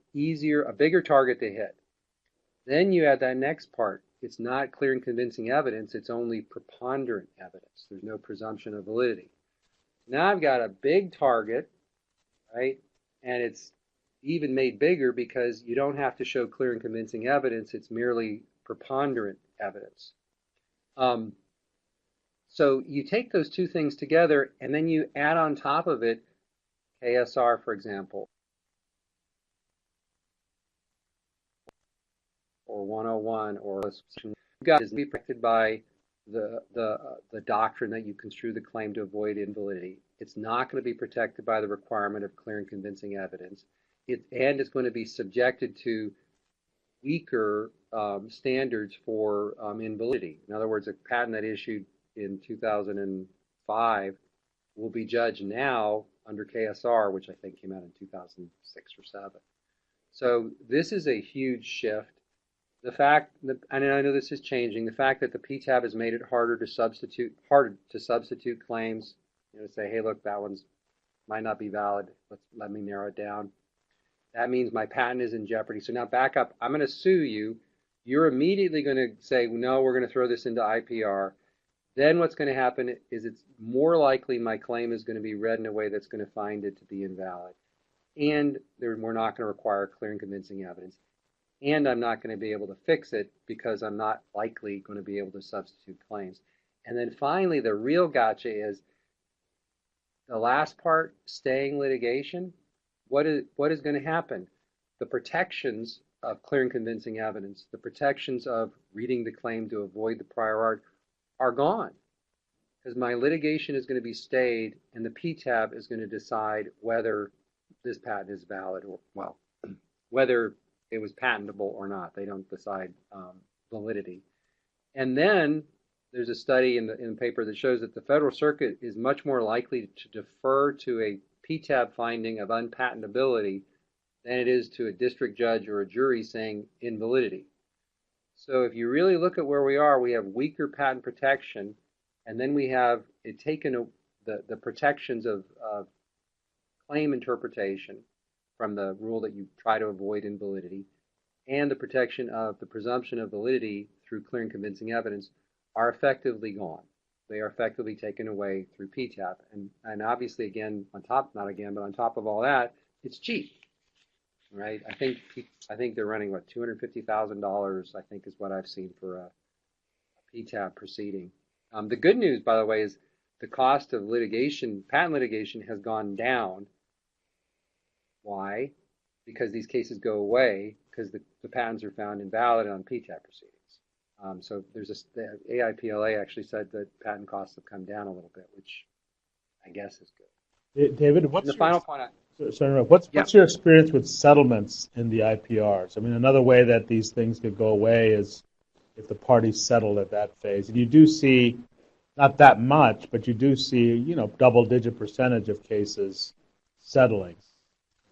C: bigger target to hit. Then you add that next part. It's not clear and convincing evidence. It's only preponderant evidence. There's no presumption of validity. Now I've got a big target, right? And it's even made bigger because you don't have to show clear and convincing evidence. It's merely preponderant evidence. So you take those two things together and then you add on top of it KSR, for example, or 101, or you guys be protected by the doctrine that you construe the claim to avoid invalidity. It's not going to be protected by the requirement of clear and convincing evidence. And it's going to be subjected to weaker standards for invalidity. In other words, a patent that issued in 2005 will be judged now under KSR, which I think came out in 2006 or 7. So this is a huge shift. The fact that, and I know this is changing, the fact that the PTAB has made it harder to substitute claims, say, hey, look, that one's might not be valid. Let me narrow it down. That means my patent is in jeopardy. So now back up. I'm going to sue you. You're immediately going to say, no, we're going to throw this into IPR. Then what's going to happen is it's more likely my claim is going to be read in a way that's going to find it to be invalid. And we're not going to require clear and convincing evidence. And I'm not going to be able to fix it because I'm not likely going to be able to substitute claims. And then finally, the real gotcha is the last part, staying litigation. What is going to happen? The protections of clear and convincing evidence, the protections of reading the claim to avoid the prior art are gone because my litigation is going to be stayed and the PTAB is going to decide whether this patent is valid or, well, whether it was patentable or not. They don't decide validity. And then there's a study in the paper that shows that the Federal Circuit is much more likely to defer to a PTAB finding of unpatentability than it is to a district judge or a jury saying invalidity. So if you really look at where we are, we have weaker patent protection, and then we have it taken the protections of claim interpretation from the rule that you try to avoid invalidity, and the protection of the presumption of validity through clear and convincing evidence are effectively gone. They are effectively taken away through PTAB. And obviously, again, on top of all that, it's cheap, right? I think they're running, what, $250,000, I think is what I've seen for a PTAB proceeding. The good news, by the way, is the cost of litigation, patent litigation, has gone down. Why? Because these cases go away because the patents are found invalid on PTAB proceedings. So the AIPLA actually said that patent costs have come down a little bit, which I guess is good.
B: David, what's your experience with settlements in the IPRs? I mean, another way that these things could go away is if the parties settle at that phase. And you do see, not that much, but you do see, double-digit percentage of cases settling.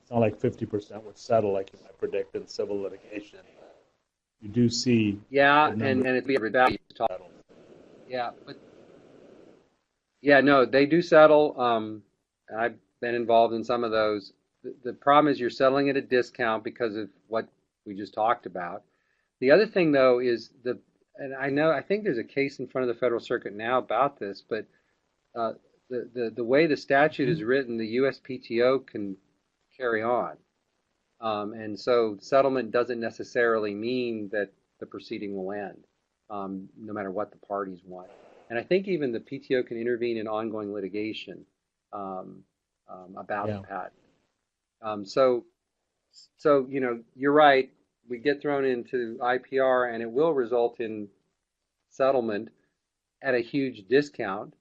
B: It's not like 50% would settle like you might predict in civil litigation. You do see.
C: Yeah, and it'd be a value to talk. Yeah, no, they do settle. I've been involved in some of those. The problem is you're settling at a discount because of what we just talked about. The other thing, though, is I think there's a case in front of the Federal Circuit now about this, but the way the statute is written, the USPTO can carry on. And so settlement doesn't necessarily mean that the proceeding will end, no matter what the parties want. And I think even the PTO can intervene in ongoing litigation about the patent. So you're right. We get thrown into IPR, and it will result in settlement at a huge discount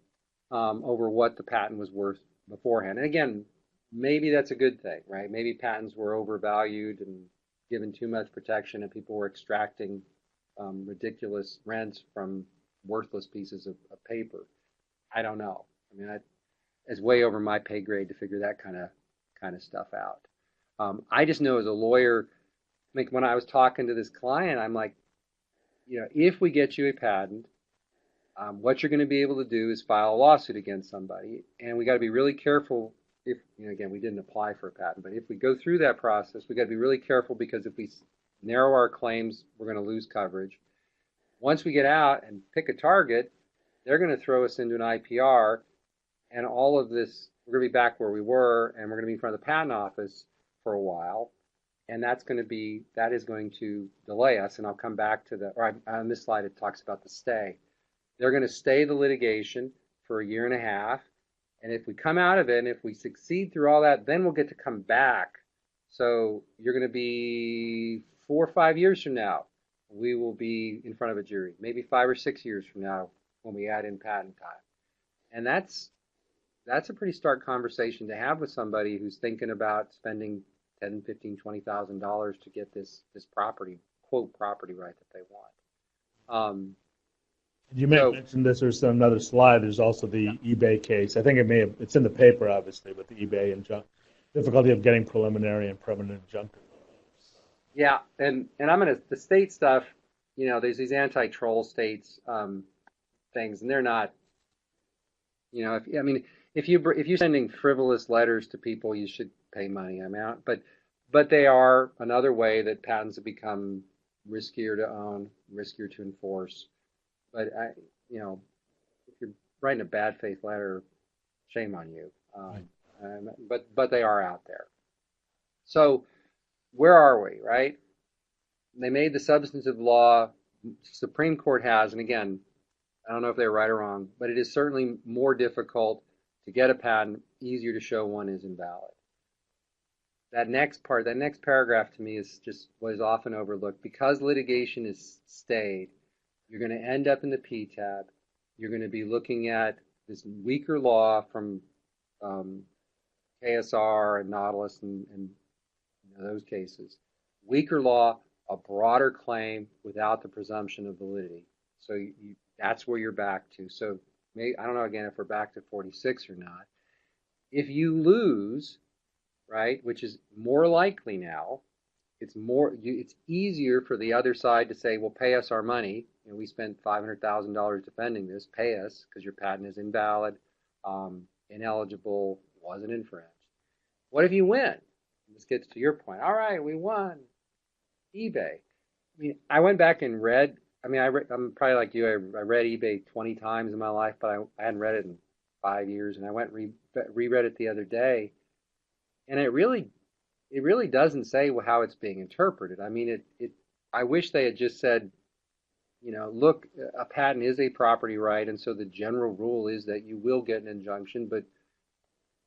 C: over what the patent was worth beforehand. And again, maybe that's a good thing, right? Maybe patents were overvalued and given too much protection, and people were extracting ridiculous rents from worthless pieces of paper. I don't know. I mean, it's way over my pay grade to figure that kind of stuff out. I just know as a lawyer, like when I was talking to this client, I'm like, if we get you a patent, what you're going to be able to do is file a lawsuit against somebody, and we got to be really careful. If again, we didn't apply for a patent, but if we go through that process, we got to be really careful, because if we narrow our claims, we're going to lose coverage. Once we get out and pick a target, they're going to throw us into an IPR, and all of this, we're going to be back where we were, and we're going to be in front of the patent office for a while, and that is going to delay us. And I'll come back to on this slide it talks about the stay. They're going to stay the litigation for a year and a half, and if we come out of it, and if we succeed through all that, then we'll get to come back. So you're going to be 4 or 5 years from now, we will be in front of a jury, maybe 5 or 6 years from now when we add in patent time. And that's a pretty stark conversation to have with somebody who's thinking about spending $10,000, $15,000, $20,000 to get this property, quote, property right that they want.
B: You may have mentioned this. There's another slide. There's also the eBay case. I think it's in the paper, obviously, but the eBay difficulty of getting preliminary and permanent injunctive.
C: Yeah, and the state stuff, there's these anti-troll states things, and they're not, if you're sending frivolous letters to people, you should pay money. But they are another way that patents have become riskier to own, riskier to enforce. But if you're writing a bad faith letter, shame on you. But they are out there. So where are we, right? They made the substantive law. Supreme Court has, and again, I don't know if they're right or wrong, but it is certainly more difficult to get a patent, easier to show one is invalid. That next paragraph to me is just what is often overlooked. Because litigation is stayed, you're going to end up in the PTAB. You're going to be looking at this weaker law from KSR and Nautilus and those cases. Weaker law, a broader claim without the presumption of validity. So that's where you're back to. So I don't know, again, if we're back to 46 or not. If you lose, right, which is more likely now, it's easier for the other side to say, well, pay us our money. We spent $500,000 defending this. Pay us, because your patent is invalid, ineligible, wasn't infringed. What if you win? This gets to your point. All right, we won. eBay. I went back and read. I'm probably like you. I read eBay 20 times in my life, but I hadn't read it in 5 years. And I went reread it the other day, and it really doesn't say how it's being interpreted. I wish they had just said, look, a patent is a property right, and so the general rule is that you will get an injunction, but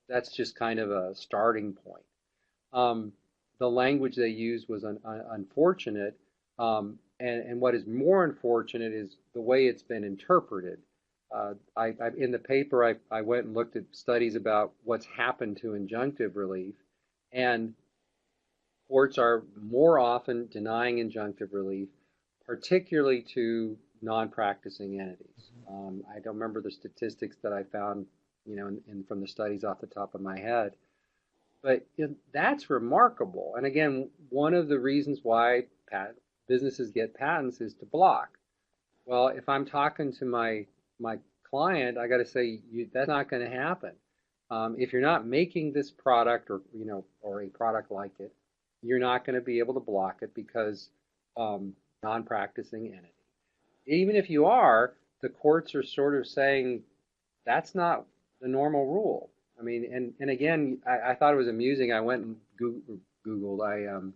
C: that's just kind of a starting point. The language they used was unfortunate, and what is more unfortunate is the way it's been interpreted. In the paper, I went and looked at studies about what's happened to injunctive relief, and courts are more often denying injunctive relief, particularly to non-practicing entities. I don't remember the statistics that I found, from the studies off the top of my head, but that's remarkable. And again, one of the reasons why businesses get patents is to block. Well, if I'm talking to my client, I got to say that's not going to happen. If you're not making this product or a product like it, you're not going to be able to block it because non-practicing entity. Even if you are, the courts are sort of saying that's not the normal rule. And again, I thought it was amusing. I went and Googled.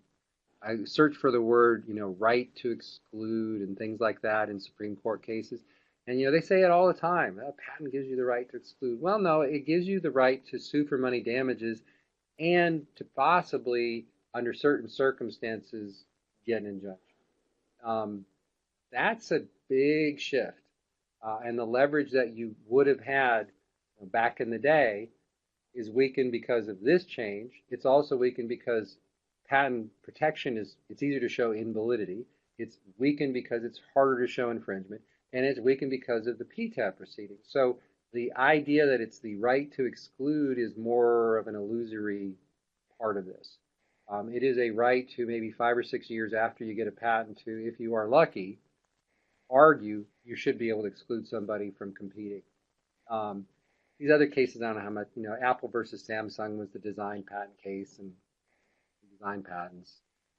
C: I searched for the word, right to exclude and things like that in Supreme Court cases. And, they say it all the time. A patent gives you the right to exclude. Well, no, it gives you the right to sue for money damages and to possibly, under certain circumstances, get an injunction. That's a big shift. And the leverage that you would have had back in the day is weakened because of this change. It's also weakened because patent protection it's easier to show invalidity. It's weakened because it's harder to show infringement, and it's weakened because of the PTAB proceeding. So the idea that it's the right to exclude is more of an illusory part of this. It is a right to, maybe 5 or 6 years after you get a patent, to, if you are lucky, argue you should be able to exclude somebody from competing. These other cases, I don't know how much, Apple versus Samsung was the design patent case, and design patents.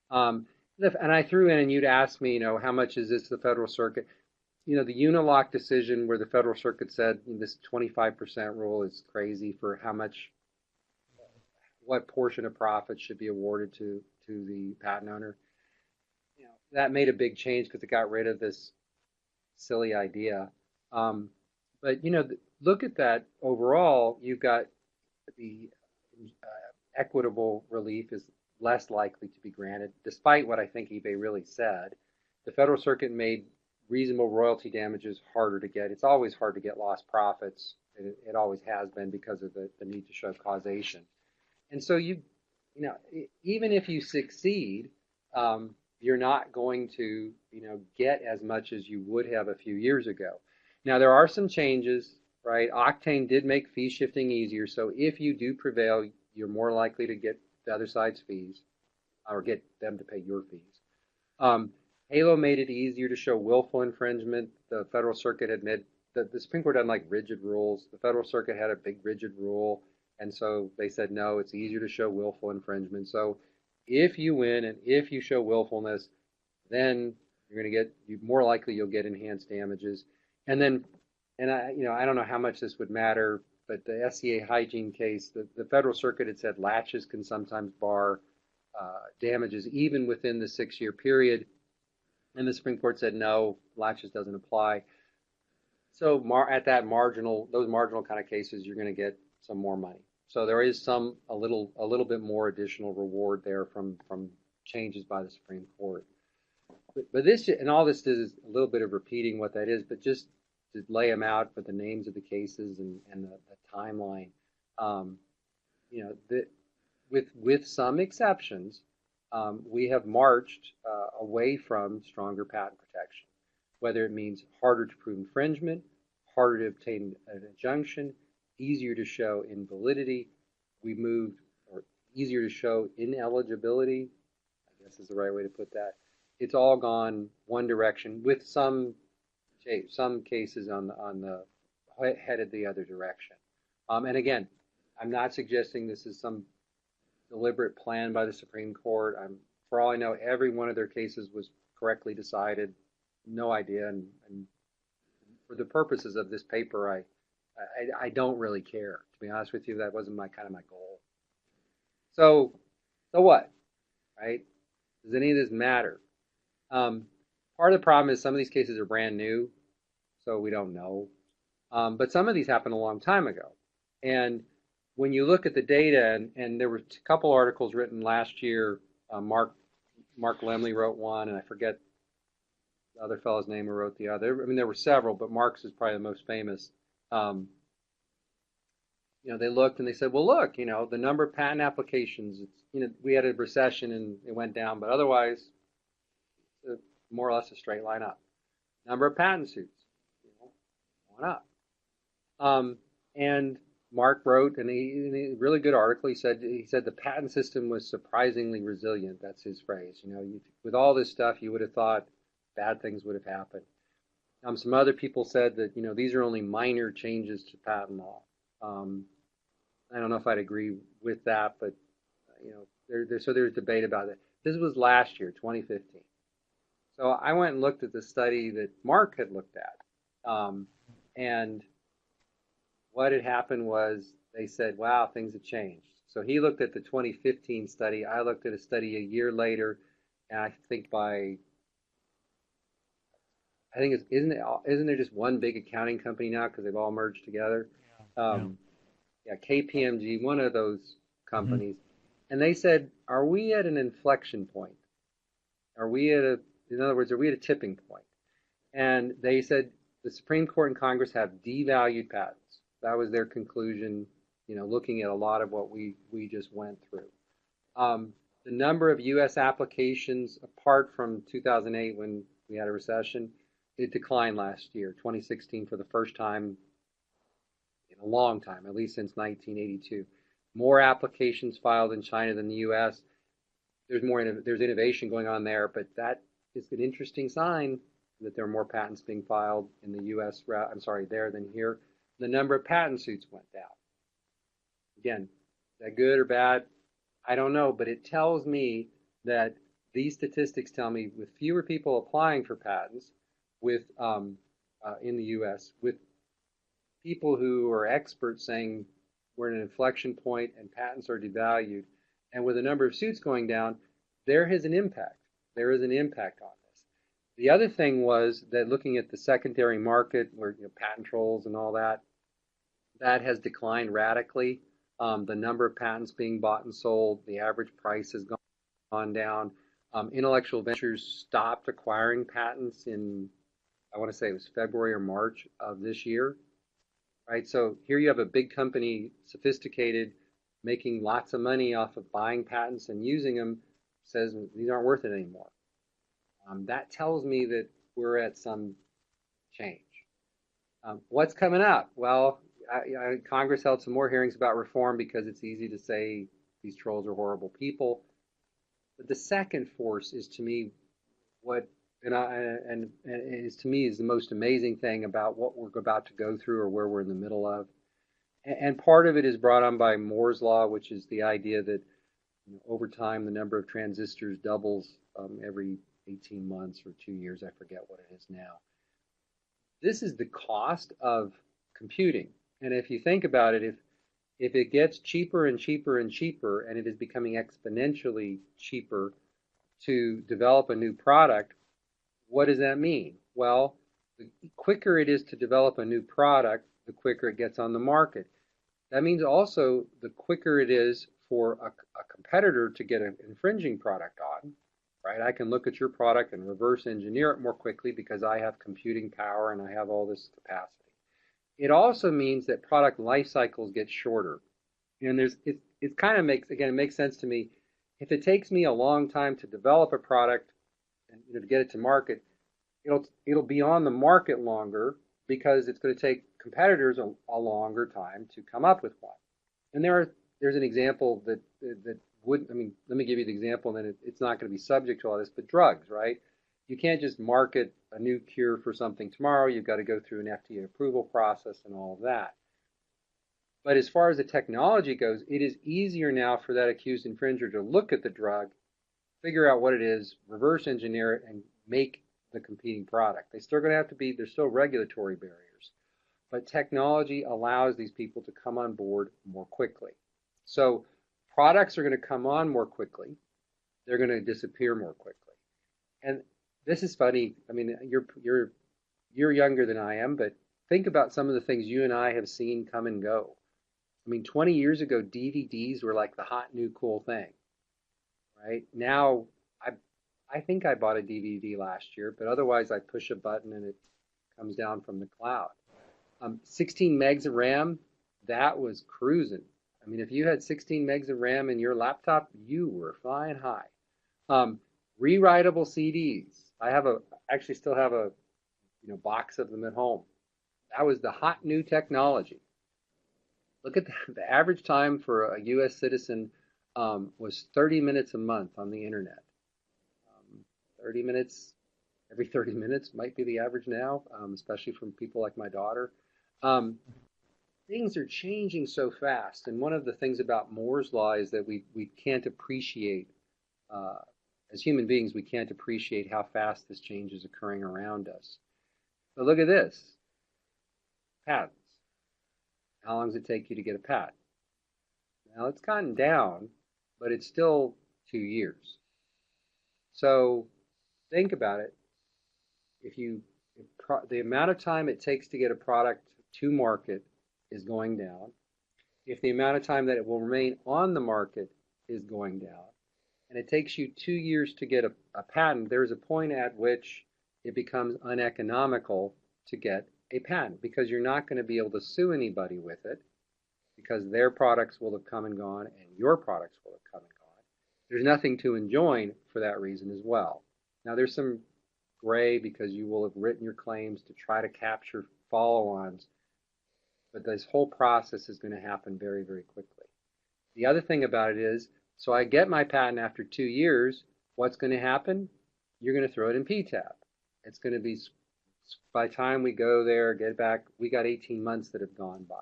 C: And I threw in, and you'd ask me, how much is this the Federal Circuit? The Unilock decision, where the Federal Circuit said this 25% rule is crazy for what portion of profits should be awarded to the patent owner. That made a big change because it got rid of this silly idea. But look at that overall. You've got the equitable relief is less likely to be granted, despite what I think eBay really said. The Federal Circuit made reasonable royalty damages harder to get. It's always hard to get lost profits. It always has been, because of the need to show causation. And so even if you succeed, you're not going to get as much as you would have a few years ago. Now, there are some changes, right? Octane did make fee shifting easier, so if you do prevail, you're more likely to get the other side's fees, or get them to pay your fees. Halo made it easier to show willful infringement. The Federal Circuit had made, the Supreme Court doesn't like rigid rules. The Federal Circuit had a big rigid rule, and so they said, no, it's easier to show willful infringement. So if you win and if you show willfulness, then you're going to get, more likely you'll get enhanced damages. And then, I don't know how much this would matter, but the SCA hygiene case, the Federal Circuit had said latches can sometimes bar damages even within the 6-year period. And the Supreme Court said, no, latches doesn't apply. So at those marginal kind of cases, you're going to get some more money. So there is a little bit more additional reward there from changes by the Supreme Court. But this, and all this is a little bit of repeating what that is, but just to lay them out with the names of the cases and the timeline. With some exceptions, we have marched away from stronger patent protection, whether it means harder to prove infringement, harder to obtain an injunction, easier to show invalidity. We moved, or easier to show ineligibility, I guess is the right way to put that. It's all gone one direction, with some cases on the headed the other direction. And again, I'm not suggesting this is some deliberate plan by the Supreme Court. For all I know, every one of their cases was correctly decided. No idea. And for the purposes of this paper, I don't really care. To be honest with you, that wasn't my goal. So what, right? Does any of this matter? Part of the problem is some of these cases are brand new, so we don't know. But some of these happened a long time ago. And when you look at the data, and there were a couple articles written last year, Mark Lemley wrote one, and I forget the other fellow's name who wrote the other. I mean, there were several, but Mark's is probably the most famous. They looked and they said, well, look, the number of patent applications, we had a recession and it went down, but otherwise, more or less a straight line up. Number of patent suits, went up. And Mark wrote, and a really good article. He said the patent system was surprisingly resilient. That's his phrase. With all this stuff, you would have thought bad things would have happened. Some other people said that these are only minor changes to patent law. I don't know if I'd agree with that, but there's debate about it. This was last year, 2015. So I went and looked at the study that Mark had looked at, and what had happened was they said, wow, things have changed. So he looked at the 2015 study. I looked at a study a year later, and I think isn't there just one big accounting company now because they've all merged together? Yeah, KPMG, one of those companies. Mm-hmm. And they said, are we at an inflection point? In other words, are we at a tipping point? And they said the Supreme Court and Congress have devalued patents. That was their conclusion, looking at a lot of what we just went through. The number of U.S. applications, apart from 2008 when we had a recession, it declined last year, 2016, for the first time in a long time, at least since 1982. More applications filed in China than the U.S. There's innovation going on there, but that is an interesting sign that there are more patents being filed in the U.S. there than here. The number of patent suits went down. Again, is that good or bad? I don't know, but it tells me that these statistics tell me with fewer people applying for patents in the U.S., with people who are experts saying we're at an inflection point and patents are devalued, and with the number of suits going down, there is an impact. There is an impact on this. The other thing was that looking at the secondary market, where patent trolls and all that, that has declined radically. The number of patents being bought and sold, the average price has gone down. Intellectual Ventures stopped acquiring patents in, I want to say it was February or March of this year. Right, so here you have a big company, sophisticated, making lots of money off of buying patents and using them, says these aren't worth it anymore. That tells me that we're at some change. What's coming up? Well, Congress held some more hearings about reform because it's easy to say these trolls are horrible people. But the second force is to me is the most amazing thing about what we're about to go through or where we're in the middle of. And part of it is brought on by Moore's law, which is the idea that over time the number of transistors doubles every 18 months or 2 years. I forget what it is now. This is the cost of computing. And if you think about it, if it gets cheaper and cheaper and cheaper, and it is becoming exponentially cheaper to develop a new product, what does that mean? Well, the quicker it is to develop a new product, the quicker it gets on the market. That means also the quicker it is for a competitor to get an infringing product on, right? I can look at your product and reverse engineer it more quickly because I have computing power and I have all this capacity. It also means that product life cycles get shorter. And it kind of makes sense to me. If it takes me a long time to develop a product and to get it to market, it'll be on the market longer because it's going to take competitors a longer time to come up with one. And there's an example that let me give you the example, and then it's not going to be subject to all this, but drugs, right? You can't just market a new cure for something tomorrow. You've got to go through an FDA approval process and all of that. But as far as the technology goes, it is easier now for that accused infringer to look at the drug, figure out what it is, reverse engineer it, and make the competing product. There's still regulatory barriers. But technology allows these people to come on board more quickly. So products are going to come on more quickly. They're going to disappear more quickly. And this is funny. I mean, you're younger than I am, but think about some of the things you and I have seen come and go. I mean, 20 years ago, DVDs were like the hot new cool thing, right? Now, I think I bought a DVD last year, but otherwise I push a button and it comes down from the cloud. 16 megs of RAM, that was cruising. I mean, if you had 16 megs of RAM in your laptop, you were flying high. Rewritable CDs. I actually still have a box of them at home. That was the hot new technology. Look at the average time for a U.S. citizen was 30 minutes a month on the internet. 30 minutes, every 30 minutes might be the average now, especially from people like my daughter. Things are changing so fast, and one of the things about Moore's law is that we can't appreciate, as human beings, we can't appreciate how fast this change is occurring around us. But look at this. Patents. How long does it take you to get a patent? Now, it's gotten down, but it's still 2 years. So think about it. If the amount of time it takes to get a product to market is going down, if the amount of time that it will remain on the market is going down, and it takes you 2 years to get a patent, there's a point at which it becomes uneconomical to get a patent because you're not going to be able to sue anybody with it because their products will have come and gone and your products will have come and gone. There's nothing to enjoin for that reason as well. Now, there's some gray because you will have written your claims to try to capture follow-ons, but this whole process is going to happen very, very quickly. The other thing about it is, so I get my patent after 2 years, what's going to happen? You're going to throw it in PTAB. It's going to be, by the time we go there, get it back, we got 18 months that have gone by.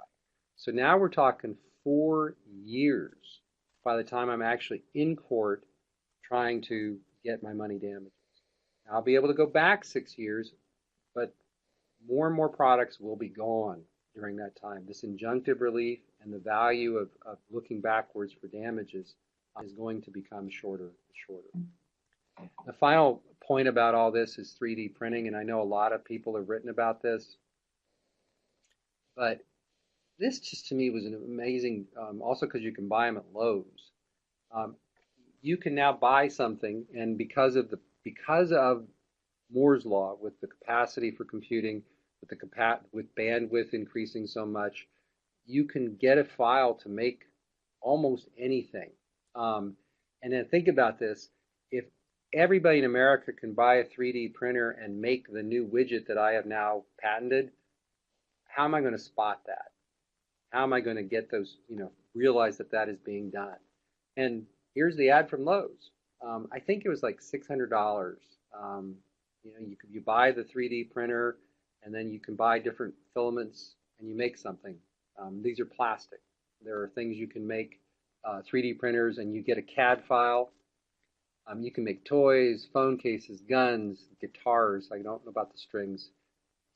C: So now we're talking 4 years by the time I'm actually in court trying to get my money damages. Now, I'll be able to go back 6 years, but more and more products will be gone during that time. This injunctive relief and the value of looking backwards for damages is going to become shorter and shorter. The final point about all this is 3D printing, and I know a lot of people have written about this, but this just to me was an amazing, also because you can buy them at Lowe's. You can now buy something, and because of Moore's law, with the capacity for computing, with bandwidth increasing so much, you can get a file to make almost anything. And then think about this: if everybody in America can buy a 3D printer and make the new widget that I have now patented, how am I going to spot that? How am I going to get those, realize that that is being done? And here's the ad from Lowe's. I think it was like $600. You buy the 3D printer, and then you can buy different filaments, and you make something. These are plastic. There are things you can make 3D printers, and you get a CAD file. You can make toys, phone cases, guns, guitars. I don't know about the strings.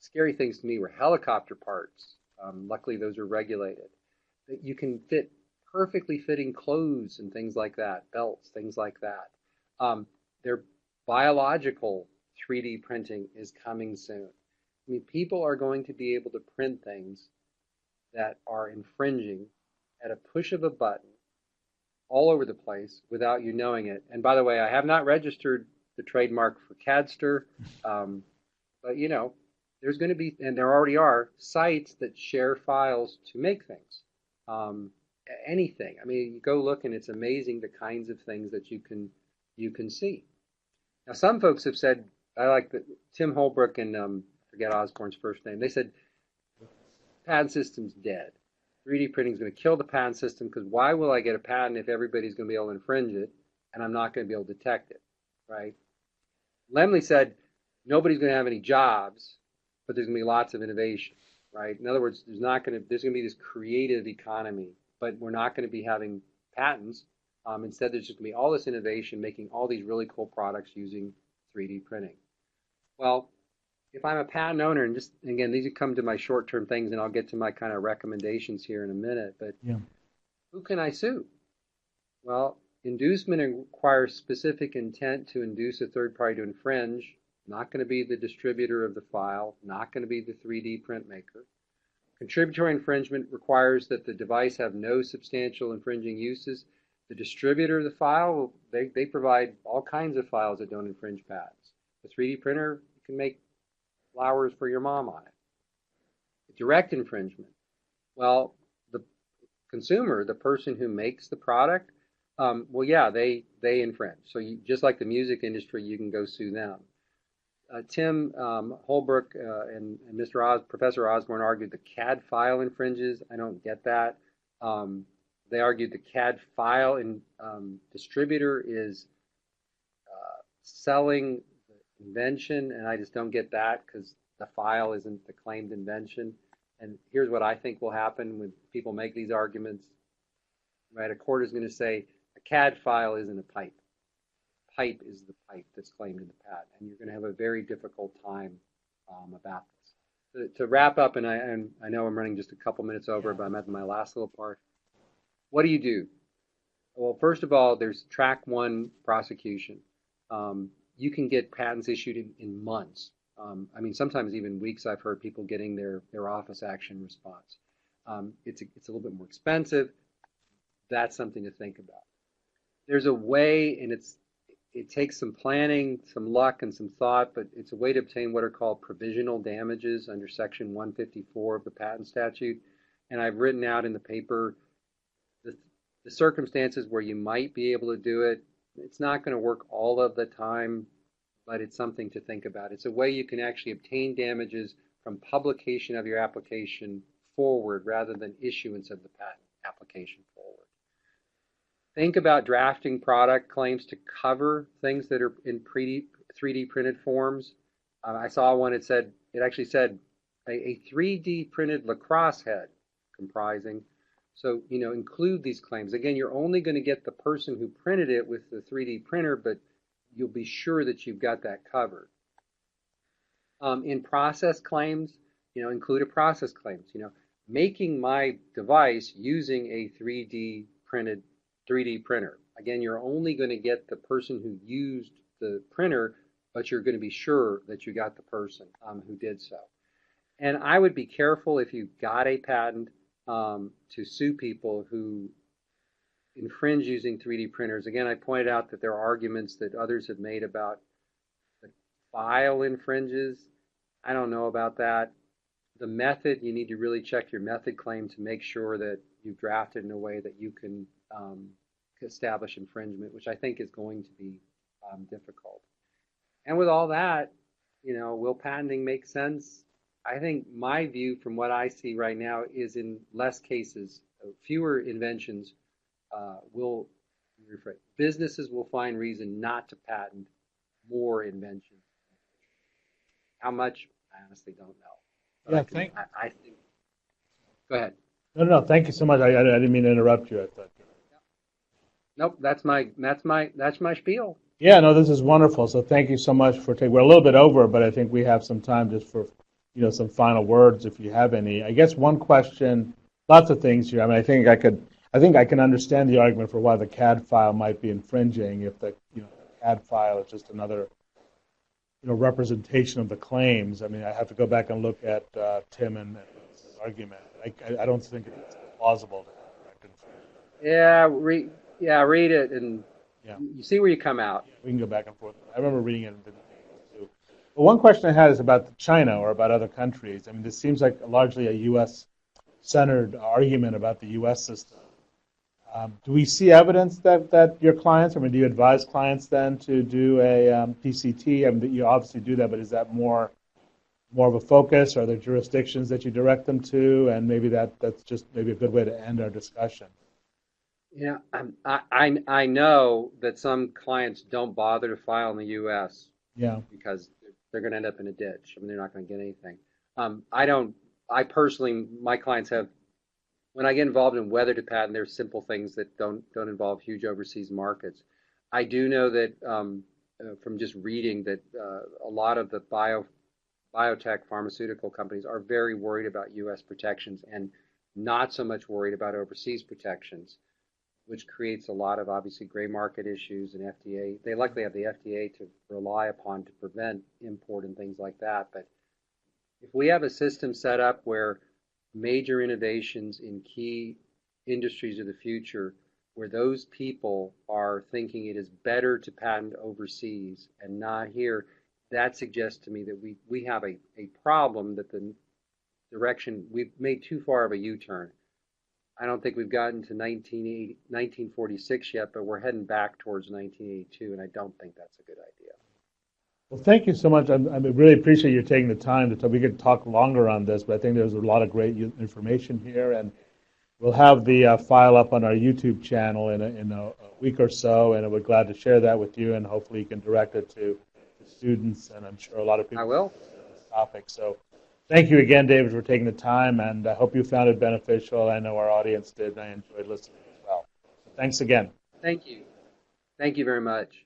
C: Scary things to me were helicopter parts. Luckily, those are regulated. You can fit perfectly fitting clothes and things like that, belts, things like that. Their biological 3D printing is coming soon. I mean, people are going to be able to print things that are infringing at a push of a button all over the place without you knowing it. And by the way, I have not registered the trademark for CADster, but there's going to be, and there already are, sites that share files to make things. Anything. I mean, you go look and it's amazing the kinds of things that you can see. Now, some folks have said, I like that Tim Holbrook and forget Osborne's first name. They said patent system's dead. 3D printing is going to kill the patent system because why will I get a patent if everybody's going to be able to infringe it and I'm not going to be able to detect it, right? Lemley said nobody's going to have any jobs, but there's going to be lots of innovation, right? In other words, there's going to be this creative economy, but we're not going to be having patents. Instead, there's just going to be all this innovation making all these really cool products using 3D printing. Well, if I'm a patent owner, and just, again, these come to my short-term things, and I'll get to my kind of recommendations here in a minute, but who can I sue? Well, inducement requires specific intent to induce a third party to infringe, not going to be the distributor of the file, not going to be the 3D print maker. Contributory infringement requires that the device have no substantial infringing uses. The distributor of the file, they provide all kinds of files that don't infringe patents. The 3D printer, you can make flowers for your mom on it. Direct infringement. Well, the consumer, the person who makes the product, they infringe. So just like the music industry, you can go sue them. Tim Holbrook and Professor Osborne argued the CAD file infringes. I don't get that. They argued the CAD file distributor is selling the invention, and I just don't get that because the file isn't the claimed invention. And here's what I think will happen when people make these arguments. Right, a court is going to say a CAD file isn't a pipe. Pipe is the pipe that's claimed in the patent, and you're going to have a very difficult time about this. To wrap up, and I know I'm running just a couple minutes over, but I'm at my last little part. What do? Well, first of all, there's track one prosecution. You can get patents issued in months. Sometimes even weeks. I've heard people getting their office action response. It's a little bit more expensive. That's something to think about. There's a way, and it takes some planning, some luck, and some thought, but it's a way to obtain what are called provisional damages under Section 154 of the patent statute. And I've written out in the paper the circumstances where you might be able to do it. It's not going to work all of the time, but it's something to think about. It's a way you can actually obtain damages from publication of your application forward rather than issuance of the patent application forward. Think about drafting product claims to cover things that are in 3D printed forms. I saw one, it actually said a 3D printed lacrosse head comprising. So, include these claims. Again, you're only going to get the person who printed it with the 3D printer, but you'll be sure that you've got that covered. In process claims, include a process claims. Making my device using a 3D printer. Again, you're only going to get the person who used the printer, but you're going to be sure that you got the person who did so. And I would be careful if you got a patent to sue people who infringe using 3D printers. Again, I pointed out that there are arguments that others have made about the file infringes. I don't know about that. The method, you need to really check your method claim to make sure that you've drafted in a way that you can establish infringement, which I think is going to be difficult. And with all that, will patenting make sense? I think my view from what I see right now is in less cases, fewer inventions businesses will find reason not to patent more inventions. How much? I honestly don't know.
B: Yeah,
C: I think. Go ahead.
B: No. Thank you so much. I didn't mean to interrupt you. I thought.
C: Nope. That's my spiel.
B: Yeah. No, this is wonderful. So thank you so much for taking. We're a little bit over, but I think we have some time just for some final words if you have any. I guess one question. Lots of things here. I mean, I think I can understand the argument for why the CAD file might be infringing if the CAD file is just another representation of the claims. I mean, I have to go back and look at Tim and his argument. I don't think it's plausible to infringement.
C: Yeah, read it and you see where you come out.
B: We can go back and forth. I remember reading it and didn't think it too. But one question I had is about China or about other countries. I mean, this seems like largely a U.S.-centered argument about the U.S. system. Do we see evidence that your clients, do you advise clients then to do a PCT? I mean, you obviously do that, but is that more of a focus? Are there jurisdictions that you direct them to? And maybe that's just maybe a good way to end our discussion.
C: Yeah, I know that some clients don't bother to file in the U.S. because they're going to end up in a ditch. I mean, they're not going to get anything. I personally, my clients have. When I get involved in whether to patent, there's simple things that don't involve huge overseas markets. I do know that from just reading that a lot of the biotech pharmaceutical companies are very worried about U.S. protections and not so much worried about overseas protections, which creates a lot of obviously gray market issues and FDA. They likely have the FDA to rely upon to prevent import and things like that. But if we have a system set up where major innovations in key industries of the future, where those people are thinking it is better to patent overseas and not here, that suggests to me that we have a problem, that the direction, we've made too far of a U-turn. I don't think we've gotten to 1946 yet, but we're heading back towards 1982, and I don't think that's a good idea.
B: Well, thank you so much. I really appreciate you taking the time to talk. We could talk longer on this, but I think there's a lot of great information here, and we'll have the file up on our YouTube channel in a week or so, and we're glad to share that with you, and hopefully you can direct it to students, and I'm sure a lot of people
C: I will.
B: This topic. So thank you again, David, for taking the time, and I hope you found it beneficial. I know our audience did, and I enjoyed listening as well. So thanks again.
C: Thank you. Thank you very much.